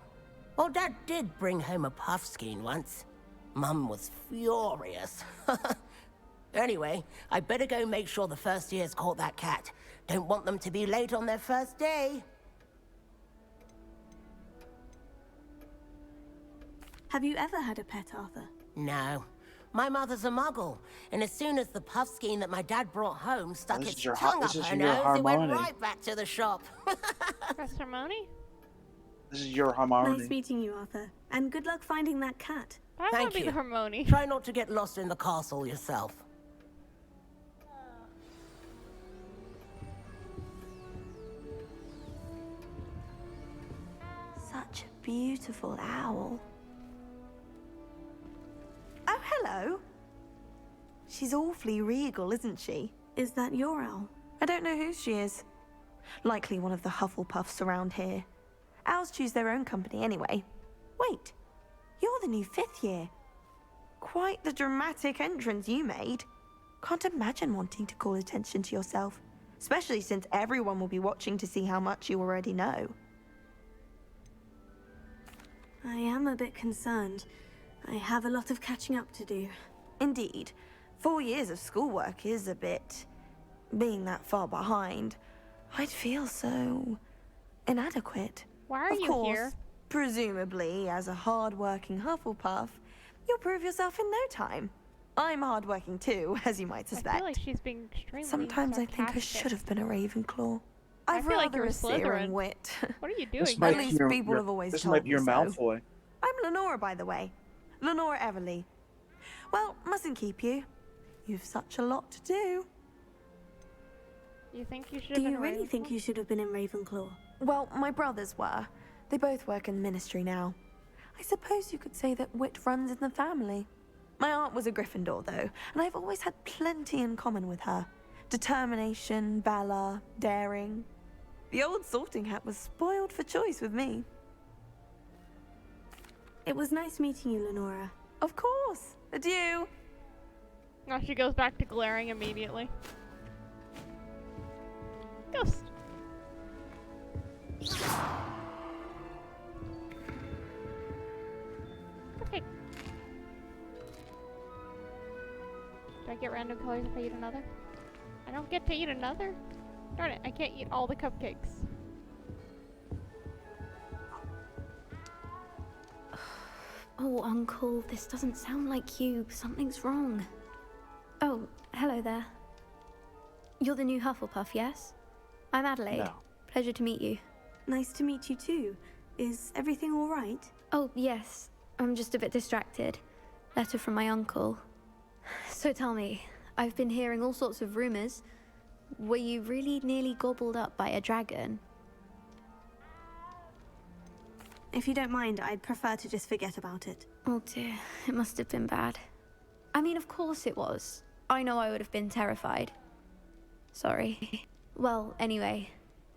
Well, Dad did bring home a puffskein once. Mum was furious. Anyway, I better go make sure the first years caught that cat. Don't want them to be late on their first day. Have you ever had a pet, Arthur? No. My mother's a muggle, and as soon as the puffskein that my dad brought home stuck its tongue up her nose, it went right back to the shop. Professor Hermione? This is your Hermione. Nice meeting you, Arthur. And good luck finding that cat. I want Thank to be you. the Hermione. Try not to get lost in the castle yourself. Such a beautiful owl. Oh, hello. She's awfully regal, isn't she? Is that your owl? I don't know who she is. Likely one of the Hufflepuffs around here. Owls choose their own company anyway. Wait, you're the new 5th year. Quite the dramatic entrance you made. Can't imagine wanting to call attention to yourself, especially since everyone will be watching to see how much you already know. I am a bit concerned. I have a lot of catching up to do. Indeed. 4 years of schoolwork is a bit... being that far behind. I'd feel so... inadequate. Why are of you course, here? Presumably, as a hard-working Hufflepuff, you'll prove yourself in no time. I'm hard-working too, as you might suspect. I feel like she's being extremely Sometimes I think I sarcastic. should have been a Ravenclaw. I I've feel like rather you're a a searing Slytherin. wit. What are you doing? This might At be least your- people your- have always this told might be your me so. Malfoy. I'm Lenora, by the way. Lenora Everly. Well, mustn't keep you. You've such a lot to do. You think you should have Do been you really Ravenclaw? think you should have been in Ravenclaw? Well, my brothers were. They both work in the ministry now. I suppose you could say that wit runs in the family. My aunt was a Gryffindor, though, and I've always had plenty in common with her. Determination, valor, daring. The old sorting hat was spoiled for choice with me. It was nice meeting you, Lenora. Of course. Adieu. Now she goes back to glaring immediately. Ghost. Okay. Do I get random colors if I eat another? I don't get to eat another? Darn it, I can't eat all the cupcakes. Oh, Uncle, this doesn't sound like you. Something's wrong. Oh, hello there. You're the new Hufflepuff, yes? I'm Adelaide. No. Pleasure to meet you. Nice to meet you too. Is everything all right? Oh, yes. I'm just a bit distracted. Letter from my uncle. So tell me, I've been hearing all sorts of rumors. Were you really nearly gobbled up by a dragon? If you don't mind, I'd prefer to just forget about it. Oh dear, it must have been bad. I mean, of course it was. I know I would have been terrified. Sorry. Well, anyway,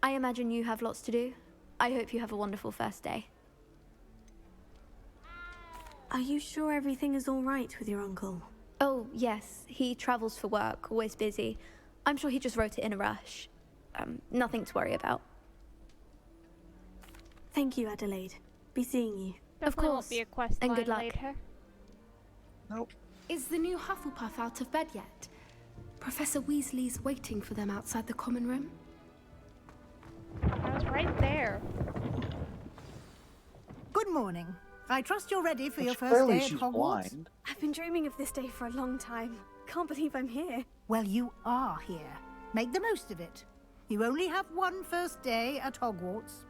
I imagine you have lots to do. I hope you have a wonderful first day. Are you sure everything is all right with your uncle? Oh, yes. He travels for work, always busy. I'm sure he just wrote it in a rush. Nothing to worry about. Thank you, Adelaide. Be seeing you. Of Definitely course. won't be a quest And line good luck. later. Nope. Is the new Hufflepuff out of bed yet? Professor Weasley's waiting for them outside the common room. I was right there. Good morning. I trust you're ready for your Which first clearly day at she's Hogwarts. blind. I've been dreaming of this day for a long time. Can't believe I'm here. Well, you are here. Make the most of it. You only have one first day at Hogwarts.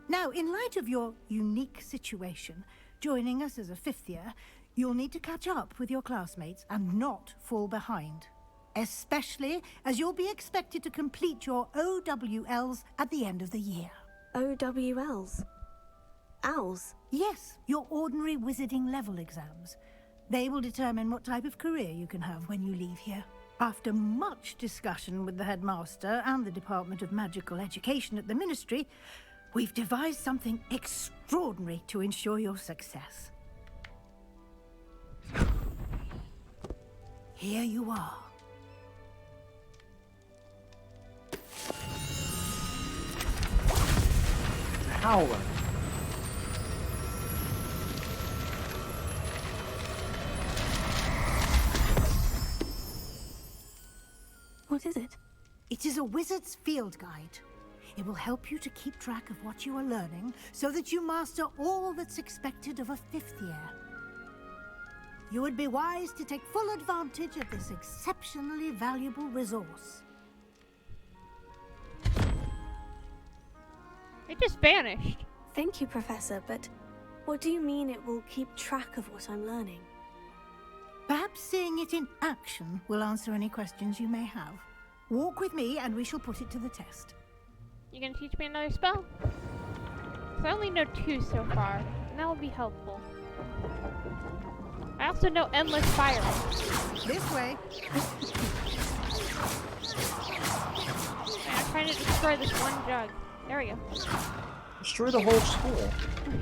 Now, in light of your unique situation, joining us as a fifth year, you'll need to catch up with your classmates and not fall behind. Especially as you'll be expected to complete your OWLs at the end of the year. OWLs? Owls? Yes, your ordinary wizarding level exams. They will determine what type of career you can have when you leave here. After much discussion with the headmaster and the Department of Magical Education at the Ministry, we've devised something extraordinary to ensure your success. Here you are. Howler. What is it? It is a wizard's field guide. It will help you to keep track of what you are learning so that you master all that's expected of a fifth year. You would be wise to take full advantage of this exceptionally valuable resource. It just vanished. Thank you, Professor, but what do you mean it will keep track of what I'm learning? Perhaps seeing it in action will answer any questions you may have. Walk with me and we shall put it to the test. You gonna teach me another spell? 'Cause I only know 2 so far, and that would be helpful. I also know Endless Fire. This way. And I'm trying to destroy this one jug. There we go. Destroy the whole school.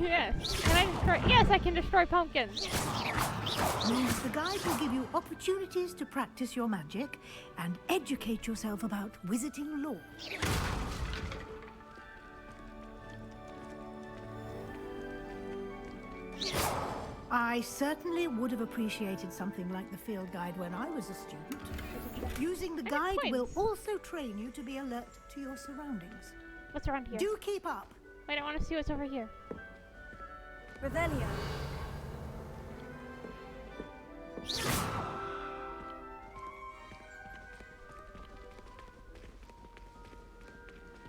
Yes. Can I destroy? Yes, I can destroy pumpkins. The guide will give you opportunities to practice your magic and educate yourself about wizarding lore. I certainly would have appreciated something like the field guide when I was a student. Using the guide will also train you to be alert to your surroundings. What's around here? Do keep up. Wait, I want to see what's over here. Revelio.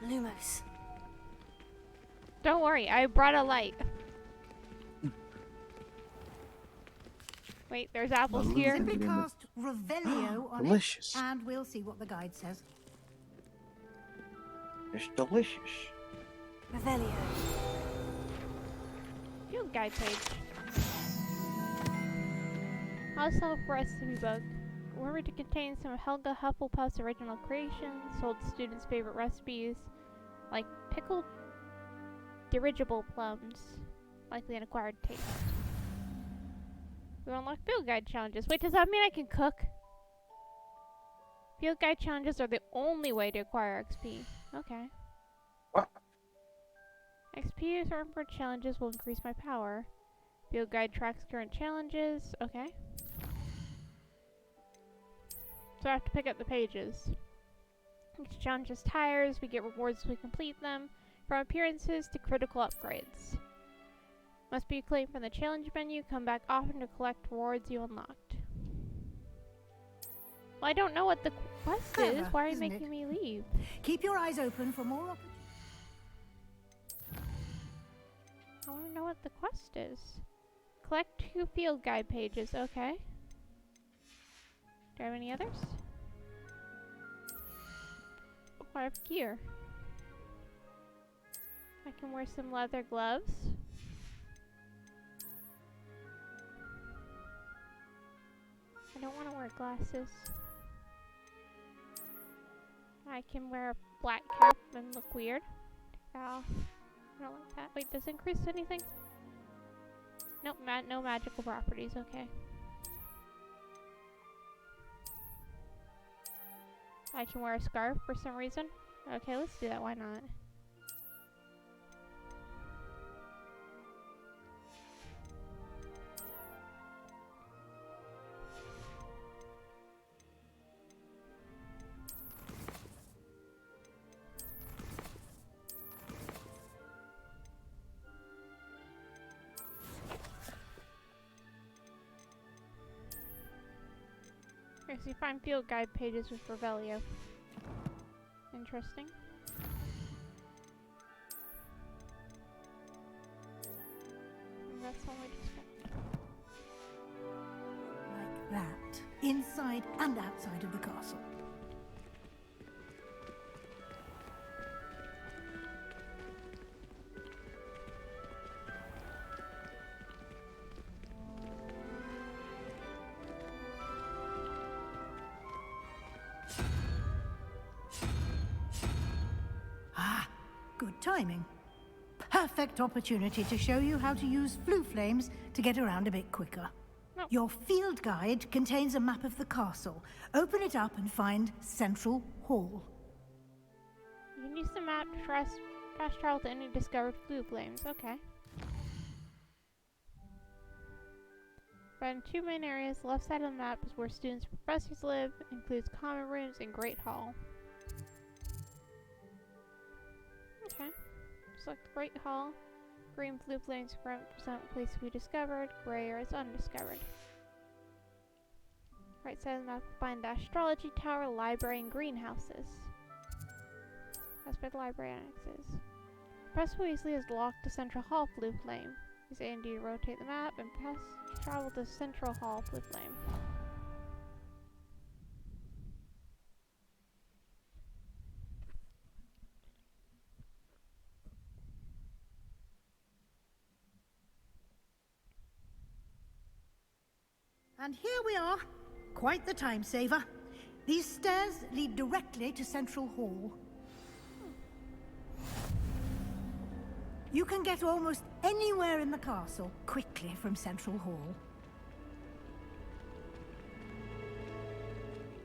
Lumos. Don't worry, I brought a light. Wait, there's apples here. Simply cast Revelio on Delicious. it, and we'll see what the guide says. It's delicious. Revelio. Field guide page. Also for recipe book. Rumored to contain some of Helga Hufflepuff's original creations, sold students' favorite recipes, like pickled dirigible plums, likely an acquired taste. We unlock field guide challenges. Wait, does that mean I can cook? Field guide challenges are the only way to acquire XP. Okay. What? XP earned for challenges will increase my power. Field guide tracks current challenges. Okay. So I have to pick up the pages. Each challenge has tires. We get rewards as we complete them, from appearances to critical upgrades. Must be claimed from the challenge menu. Come back often to collect rewards you unlocked. Well, I don't know what the quest Clever, is. Why are you isn't making it? me leave? Keep your eyes open for more opportunities. I want to know what the quest is. Collect 2 field guide pages. Okay. Do I have any others? Oh, I have gear. I can wear some leather gloves. I don't want to wear glasses. I can wear a black cap and look weird. Take that off. I don't like that. Wait, does it increase anything? Nope, no magical properties. Okay. I can wear a scarf for some reason. Okay, let's do that. Why not? Okay, so you find field guide pages with Revelio. Interesting. And that's only just Like that. Inside and outside of the castle. Good timing. Perfect opportunity to show you how to use flue flames to get around a bit quicker. No. Your field guide contains a map of the castle. Open it up and find Central Hall. You can use the map to fast travel to any discovered flue flames. Okay. Found 2 main areas. The left side of the map is where students and professors live. Includes common rooms and Great Hall. Okay. Select Great Hall. Green flue flames represent place to be discovered. Gray is undiscovered. Right side of the map, find the astrology tower, library, and greenhouses. That's where the library annex is. Professor Weasley is locked to Central Hall flue flame. Use A and D to rotate the map and travel to Central Hall flue flame. And here we are. Quite the time saver. These stairs lead directly to Central Hall. You can get almost anywhere in the castle quickly from Central Hall.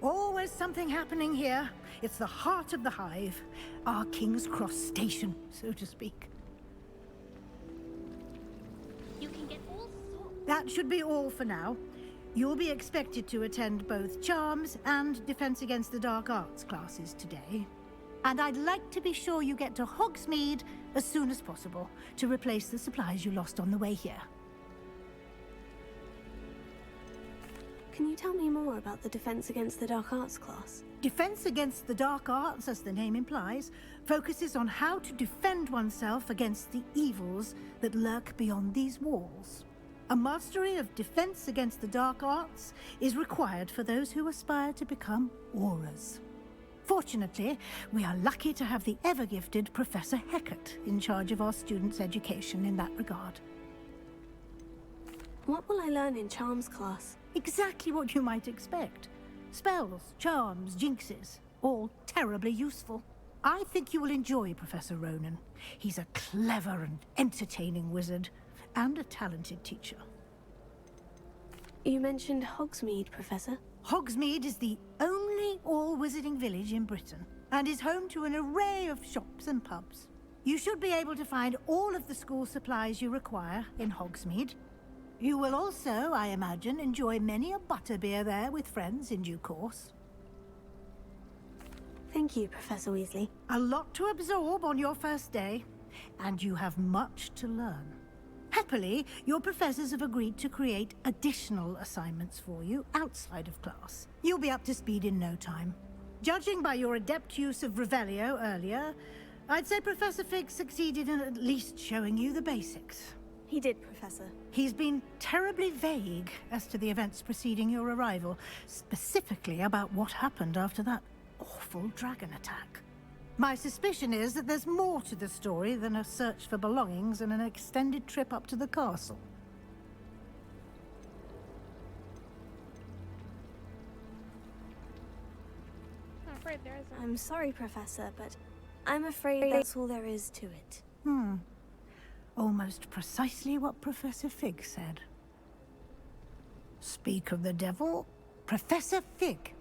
Always something happening here. It's the heart of the hive. Our King's Cross station, so to speak. You can get all sorts. That should be all for now. You'll be expected to attend both Charms and Defense Against the Dark Arts classes today. And I'd like to be sure you get to Hogsmeade as soon as possible to replace the supplies you lost on the way here. Can you tell me more about the Defense Against the Dark Arts class? Defense Against the Dark Arts, as the name implies, focuses on how to defend oneself against the evils that lurk beyond these walls. A mastery of Defense Against the Dark Arts is required for those who aspire to become Aurors. Fortunately, we are lucky to have the ever-gifted Professor Heckert in charge of our students' education in that regard. What will I learn in Charms class? Exactly what you might expect. Spells, charms, jinxes, all terribly useful. I think you will enjoy Professor Ronan. He's a clever and entertaining wizard, and a talented teacher. You mentioned Hogsmeade, Professor. Hogsmeade is the only all-wizarding village in Britain, and is home to an array of shops and pubs. You should be able to find all of the school supplies you require in Hogsmeade. You will also, I imagine, enjoy many a butterbeer there with friends in due course. Thank you, Professor Weasley. A lot to absorb on your first day, and you have much to learn. Happily, your professors have agreed to create additional assignments for you outside of class. You'll be up to speed in no time. Judging by your adept use of Revelio earlier, I'd say Professor Fig succeeded in at least showing you the basics. He did, Professor. He's been terribly vague as to the events preceding your arrival, specifically about what happened after that awful dragon attack. My suspicion is that there's more to the story than a search for belongings and an extended trip up to the castle. I'm afraid there isn't. I'm sorry, Professor, but I'm afraid that's all there is to it. Almost precisely what Professor Fig said. Speak of the devil, Professor Fig.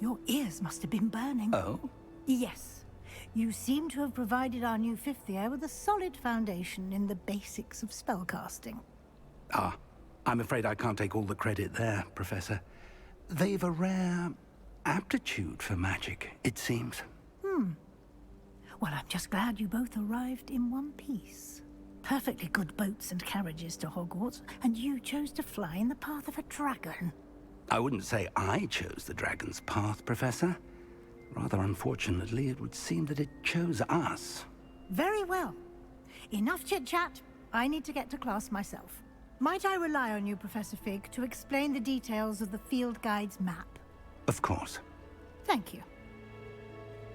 Your ears must have been burning. Oh? Yes. You seem to have provided our new fifth year with a solid foundation in the basics of spellcasting. Ah, I'm afraid I can't take all the credit there, Professor. They've a rare aptitude for magic, it seems. Well, I'm just glad you both arrived in one piece. Perfectly good boats and carriages to Hogwarts, and you chose to fly in the path of a dragon. I wouldn't say I chose the dragon's path, Professor. Rather unfortunately, it would seem that it chose us. Very well. Enough chit-chat. I need to get to class myself. Might I rely on you, Professor Fig, to explain the details of the field guide's map? Of course. Thank you.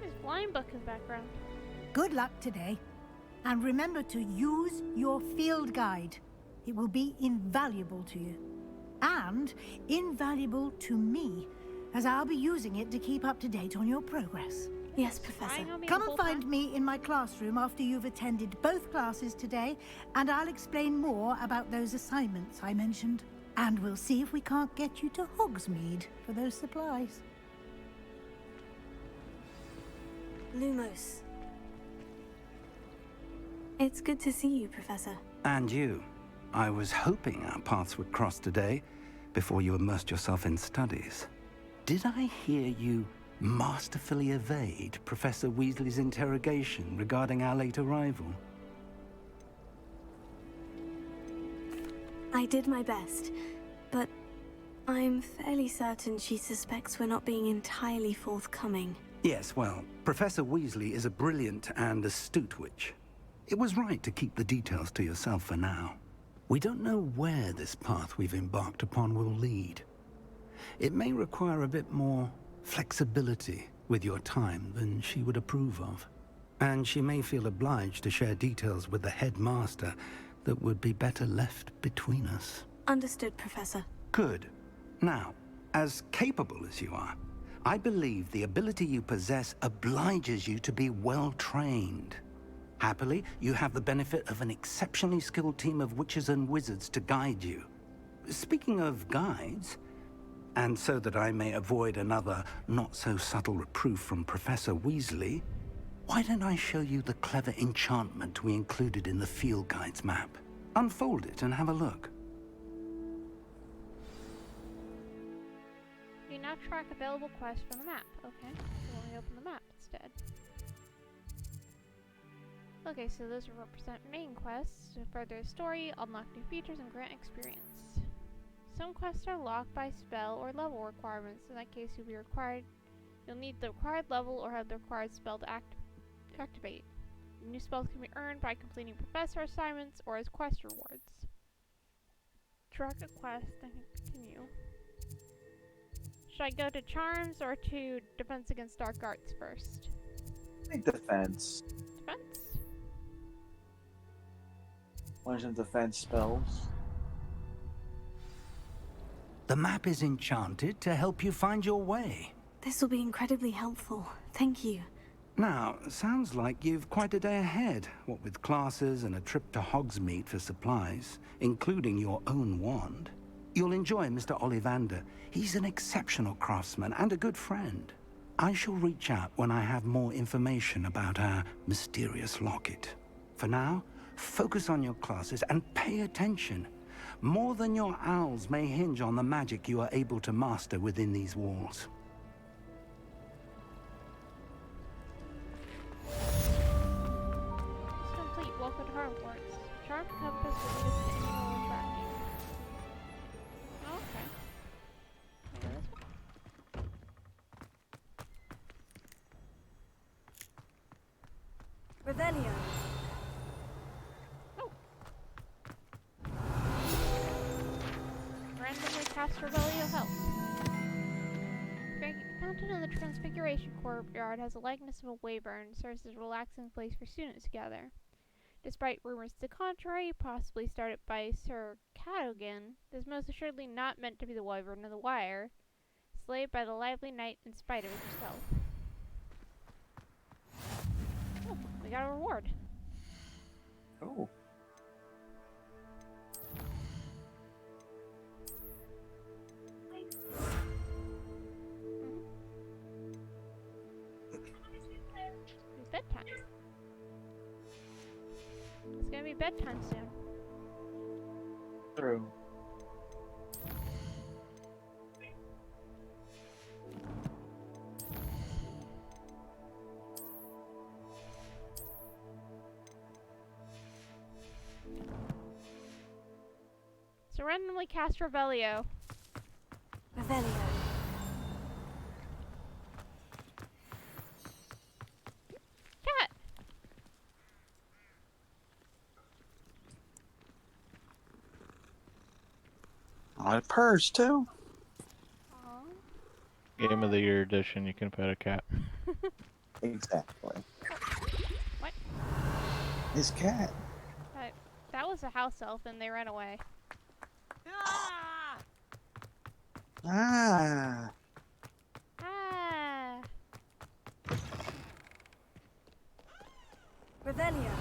There's blind book in the background. Good luck today. And remember to use your field guide. It will be invaluable to you. And invaluable to me, as I'll be using it to keep up to date on your progress. Yes, Professor. Come and find me in my classroom after you've attended both classes today, and I'll explain more about those assignments I mentioned. And we'll see if we can't get you to Hogsmeade for those supplies. Lumos. It's good to see you, Professor. And you. I was hoping our paths would cross today, before you immersed yourself in studies. Did I hear you masterfully evade Professor Weasley's interrogation regarding our late arrival? I did my best, but I'm fairly certain she suspects we're not being entirely forthcoming. Yes, well, Professor Weasley is a brilliant and astute witch. It was right to keep the details to yourself for now. We don't know where this path we've embarked upon will lead. It may require a bit more flexibility with your time than she would approve of. And she may feel obliged to share details with the headmaster that would be better left between us. Understood, Professor. Good. Now, as capable as you are, I believe the ability you possess obliges you to be well trained. Happily, you have the benefit of an exceptionally skilled team of witches and wizards to guide you. Speaking of guides, and so that I may avoid another not-so-subtle reproof from Professor Weasley, why don't I show you the clever enchantment we included in the field guide's map? Unfold it and have a look. You now track available quests from the map. Okay, so let me open the map instead. Okay, so those represent main quests. To further the story, unlock new features, and grant experience. Some quests are locked by spell or level requirements. In that case, you'll need the required level or have the required spell to activate. New spells can be earned by completing professor assignments or as quest rewards. Track a quest, then continue. Should I go to charms or to defense against dark arts first? I think defense. Defense? Learn some defense spells. The map is enchanted to help you find your way. This will be incredibly helpful. Thank you. Now, sounds like you've quite a day ahead, what with classes and a trip to Hogsmeade for supplies, including your own wand. You'll enjoy Mr. Ollivander. He's an exceptional craftsman and a good friend. I shall reach out when I have more information about our mysterious locket. For now, focus on your classes and pay attention. More than your owls may hinge on the magic you are able to master within these walls. Let's complete Welcome to Hogwarts. Charm compass will lead us to any attraction. Oh, okay. Maybe this one? Revelio. Randomly cast Revelio help. The fountain in the Transfiguration courtyard has a likeness of a wyvern and serves as a relaxing place for students to gather. Despite rumors to the contrary, possibly started by Sir Cadogan, this is most assuredly not meant to be the wyvern of the wire, slayed by the lively knight in spite of herself. Oh, we got a reward. Oh. It's bedtime. It's gonna be bedtime soon. True. So randomly cast Revelio. Revelio. Cat! On a purse too. Game of the Year edition, you can pet a cat. Exactly. What? His cat. That was a house elf and they ran away. Ah. Ah! Revelio.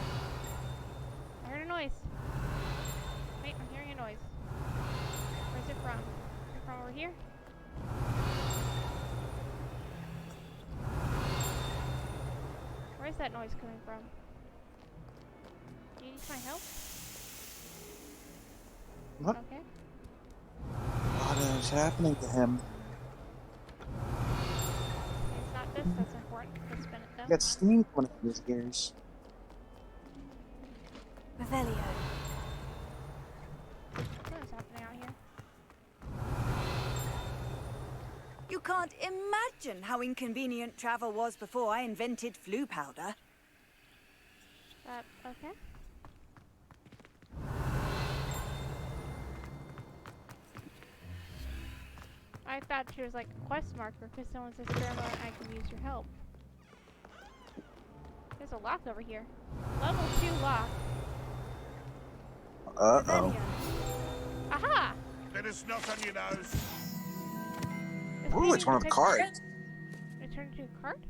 I heard a noise. Wait, I'm hearing a noise. Where's it from? Is it from over here? Where's that noise coming from? Do you need my help? What? Okay. What is happening to him? It's not this that's important. Let's spin it though. He got steam coming out of his ears. Revelio. What's happening out here? You can't imagine how inconvenient travel was before I invented flu powder. Okay. I thought she was like a quest marker because someone says Grandma, I can use your help. There's a lock over here. Level 2 lock. Uh-oh. Aha! Bit of snot on your nose. Ooh, it's one of the cards. It turned into a card?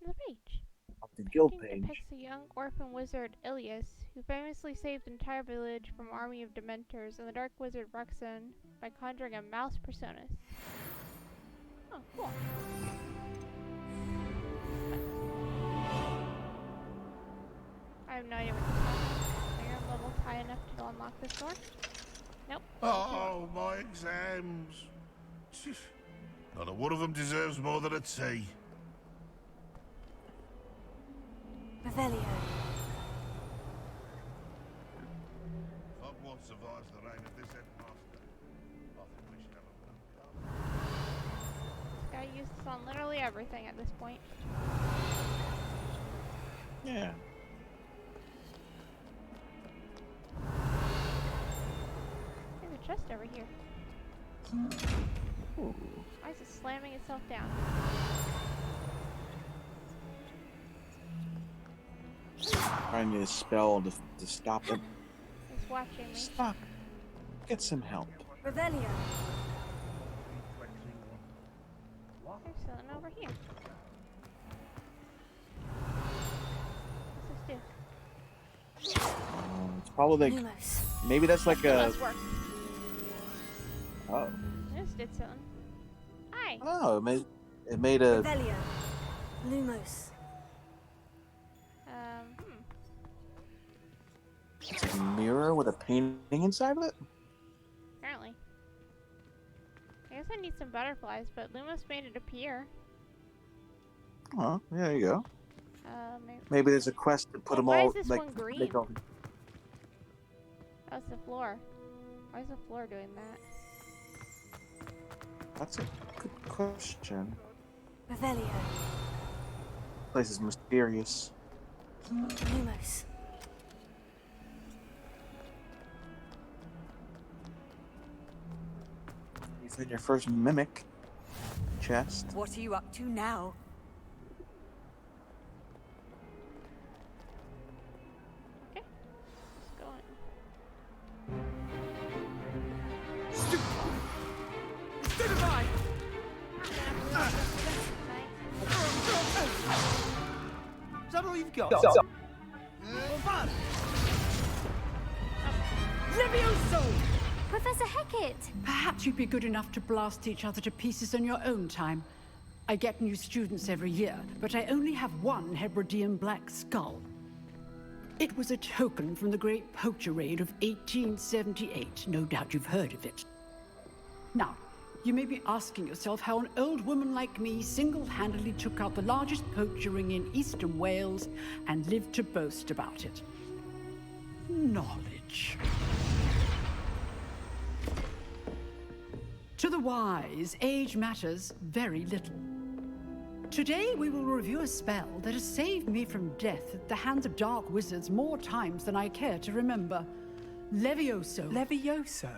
On the page. The guild Painting page. depicts a young orphan wizard, Ilias, who famously saved the entire village from an army of dementors and the dark wizard Ruxin by conjuring a mouse personas. Oh, cool. I have no idea what this is. Are you level high enough to unlock this door? Nope. Oh, my exams. Not a one of them deserves more than a tea. Revelio. Hogwarts survives the reign of this headmaster. I think we should have a This guy uses this on literally everything at this point. Yeah. There's a chest over here. Why is it slamming itself down? Trying to spell to stop it. It's watching me. Stop. Get some help. Revelio. There's something over here. What's this do? It's probably like maybe that's like a. Let's work. Oh. This did something. Hi. Oh, it made a. Revelio. Lumos. It's like a mirror with a painting inside of it. Apparently. I guess I need some butterflies, but Lumos made it appear. Oh, yeah, there you go. Maybe. Maybe there's a quest to put them Why all is this like. one green? Make all... That's the floor. Why is the floor doing that? That's a good question. Revelio. This place is mysterious. Lumos. You found your first mimic chest. What are you up to now? Okay. Let's go in. Stood by! Is that all you've got? Levioso! Professor Hecat! Perhaps you'd be good enough to blast each other to pieces on your own time. I get new students every year, but I only have one Hebridean black skull. It was a token from the Great Poacher Raid of 1878. No doubt you've heard of it. Now, you may be asking yourself how an old woman like me single-handedly took out the largest poacher ring in eastern Wales and lived to boast about it. Knowledge. To the wise, age matters very little. Today we will review a spell that has saved me from death at the hands of dark wizards more times than I care to remember. Levioso. Levioso?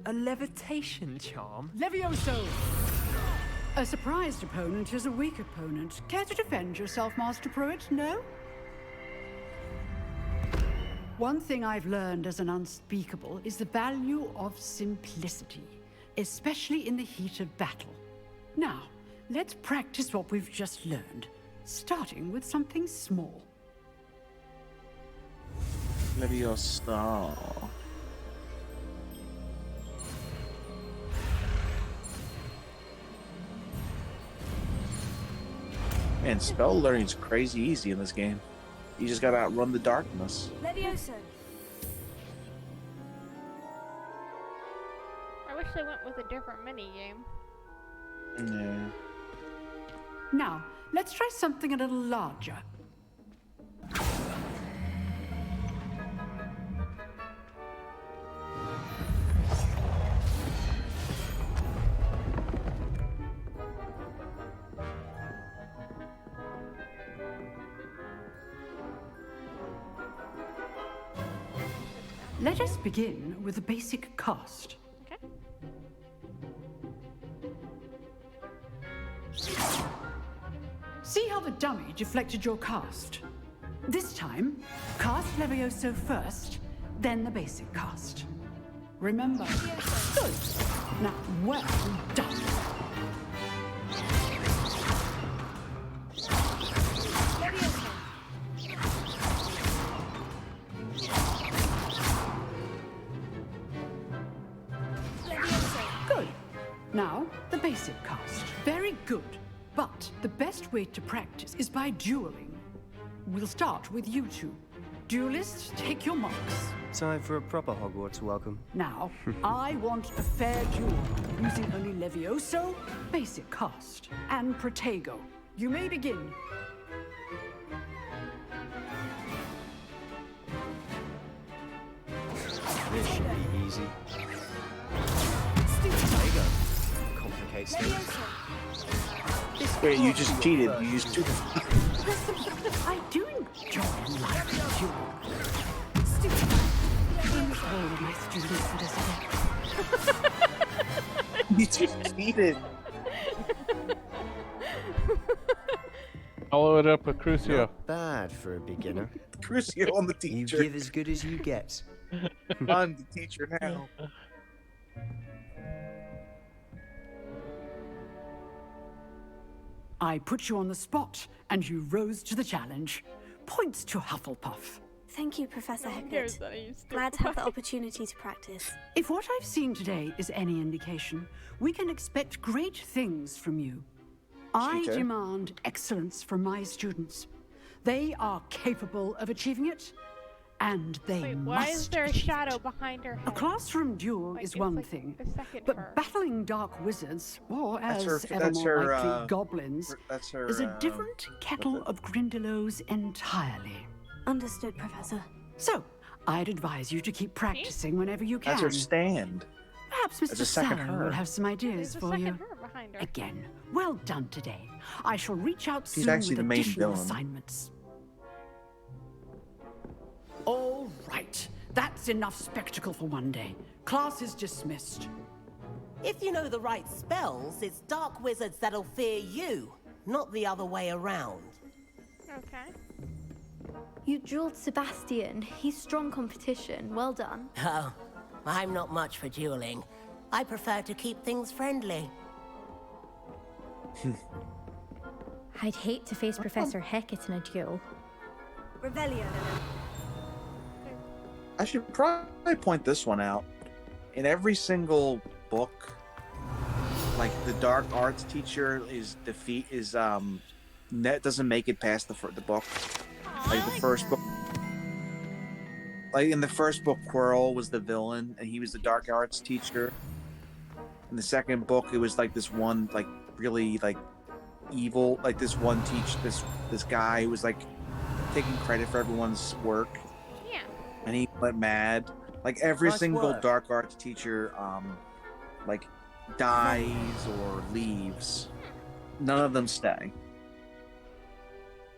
A levitation charm? Levioso! A surprised opponent is a weak opponent. Care to defend yourself, Master Pruitt? No? One thing I've learned as an unspeakable is the value of simplicity, especially in the heat of battle. Now, let's practice what we've just learned, starting with something small. Leviosa. Man, spell learning's crazy easy in this game. You just gotta outrun the darkness. Levioso. I wish they went with a different mini game. Yeah. Now, let's try something a little larger. Let us begin with a basic cast. Okay. See how the dummy deflected your cast? This time, cast Levioso first, then the basic cast. Remember? Good. Now, well done. Good. Now, the basic cast. Very good. But the best way to practice is by dueling. We'll start with you two. Duelists, take your marks. Time for a proper Hogwarts welcome. Now, I want a fair duel, using only Levioso, basic cast, and Protego. You may begin. This should be easy. Protego complicates things. Wait, you just cheated. You used two. I do enjoy life duel. All of my students would have said. You just cheated. Follow it up with Crucio. Not bad for a beginner. Crucio on the You teacher. give as good as you get. I'm the teacher now. I put you on the spot, and you rose to the challenge. Points to Hufflepuff. Thank you, Professor cares Hecat. that I used to Glad to have the opportunity to practice. If what I've seen today is any indication, we can expect great things from you. I Cheater. demand excellence from my students. They are capable of achieving it, and they Wait, must. why is there a shadow behind her A head? classroom duel Like, is it's one like thing, the second but her. battling dark wizards, or That's as her- ever that's more her, likely, goblins, That's her. is a different kettle of Grindylows entirely. Understood, Professor. So, I'd advise you to keep practicing whenever you can. That's her stand. Perhaps That's Mr. a second Sallow her. will have some ideas There's a for second you. her behind her. Again, well done today. I shall reach out She's soon actually with the main additional villain. assignments. All right, that's enough spectacle for one day. Class is dismissed. If you know the right spells, it's dark wizards that'll fear you, not the other way around. Okay. You dueled Sebastian. He's strong competition. Well done. Oh, I'm not much for dueling. I prefer to keep things friendly. I'd hate to face Professor Hecat in a duel. Revelio. I should probably point this one out. In every single book, like the dark arts teacher doesn't make it past the book. Like the first book. Like in the first book, Quirrell was the villain, and he was the dark arts teacher. In the second book, it was like this one, like really like evil, like this one this guy who was like taking credit for everyone's work. Yeah. And he went mad. Like every Nice single work. dark arts teacher, like dies or leaves. None of them stay.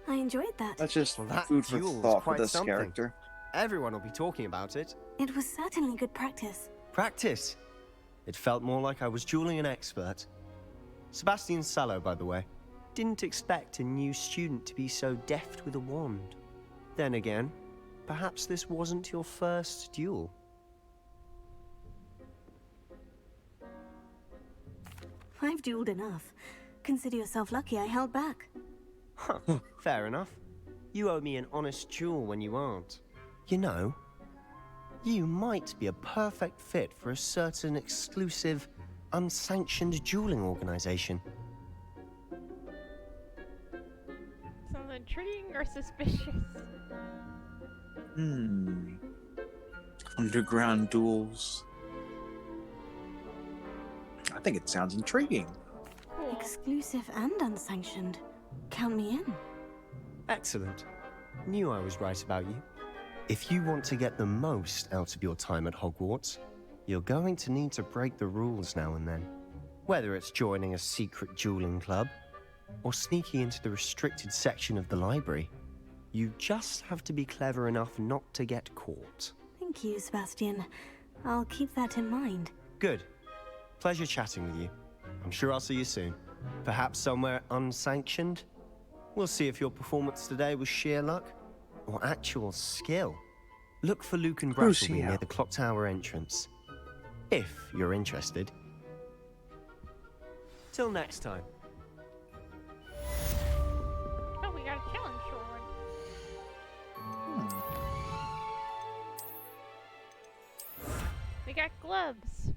I enjoyed that. That's just Well, that food for duel was thought for quite this something. character. Everyone will be talking about it. It was certainly good practice. Practice. It felt more like I was dueling an expert. Sebastian Sallow, by the way. Didn't expect a new student to be so deft with a wand. Then again, perhaps this wasn't your first duel. I've dueled enough. Consider yourself lucky I held back. Fair enough. You owe me an honest duel when you aren't. You know, you might be a perfect fit for a certain exclusive, unsanctioned dueling organization. Sounds intriguing or suspicious? Underground duels. I think it sounds intriguing. Cool. Exclusive and unsanctioned. Count me in. Excellent. Knew I was right about you. If you want to get the most out of your time at Hogwarts, you're going to need to break the rules now and then. Whether it's joining a secret dueling club, or sneaking into the restricted section of the library, you just have to be clever enough not to get caught. Thank you, Sebastian. I'll keep that in mind. Good. Pleasure chatting with you. I'm sure I'll see you soon. Perhaps somewhere unsanctioned? We'll see if your performance today was sheer luck or actual skill. Look for Luke and Brattleby near the clock tower entrance. If you're interested. Till next time. Oh, we got a challenge sword. We got gloves.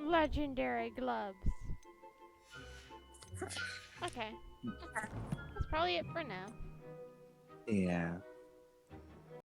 Legendary gloves. Okay. That's probably it for now. Yeah.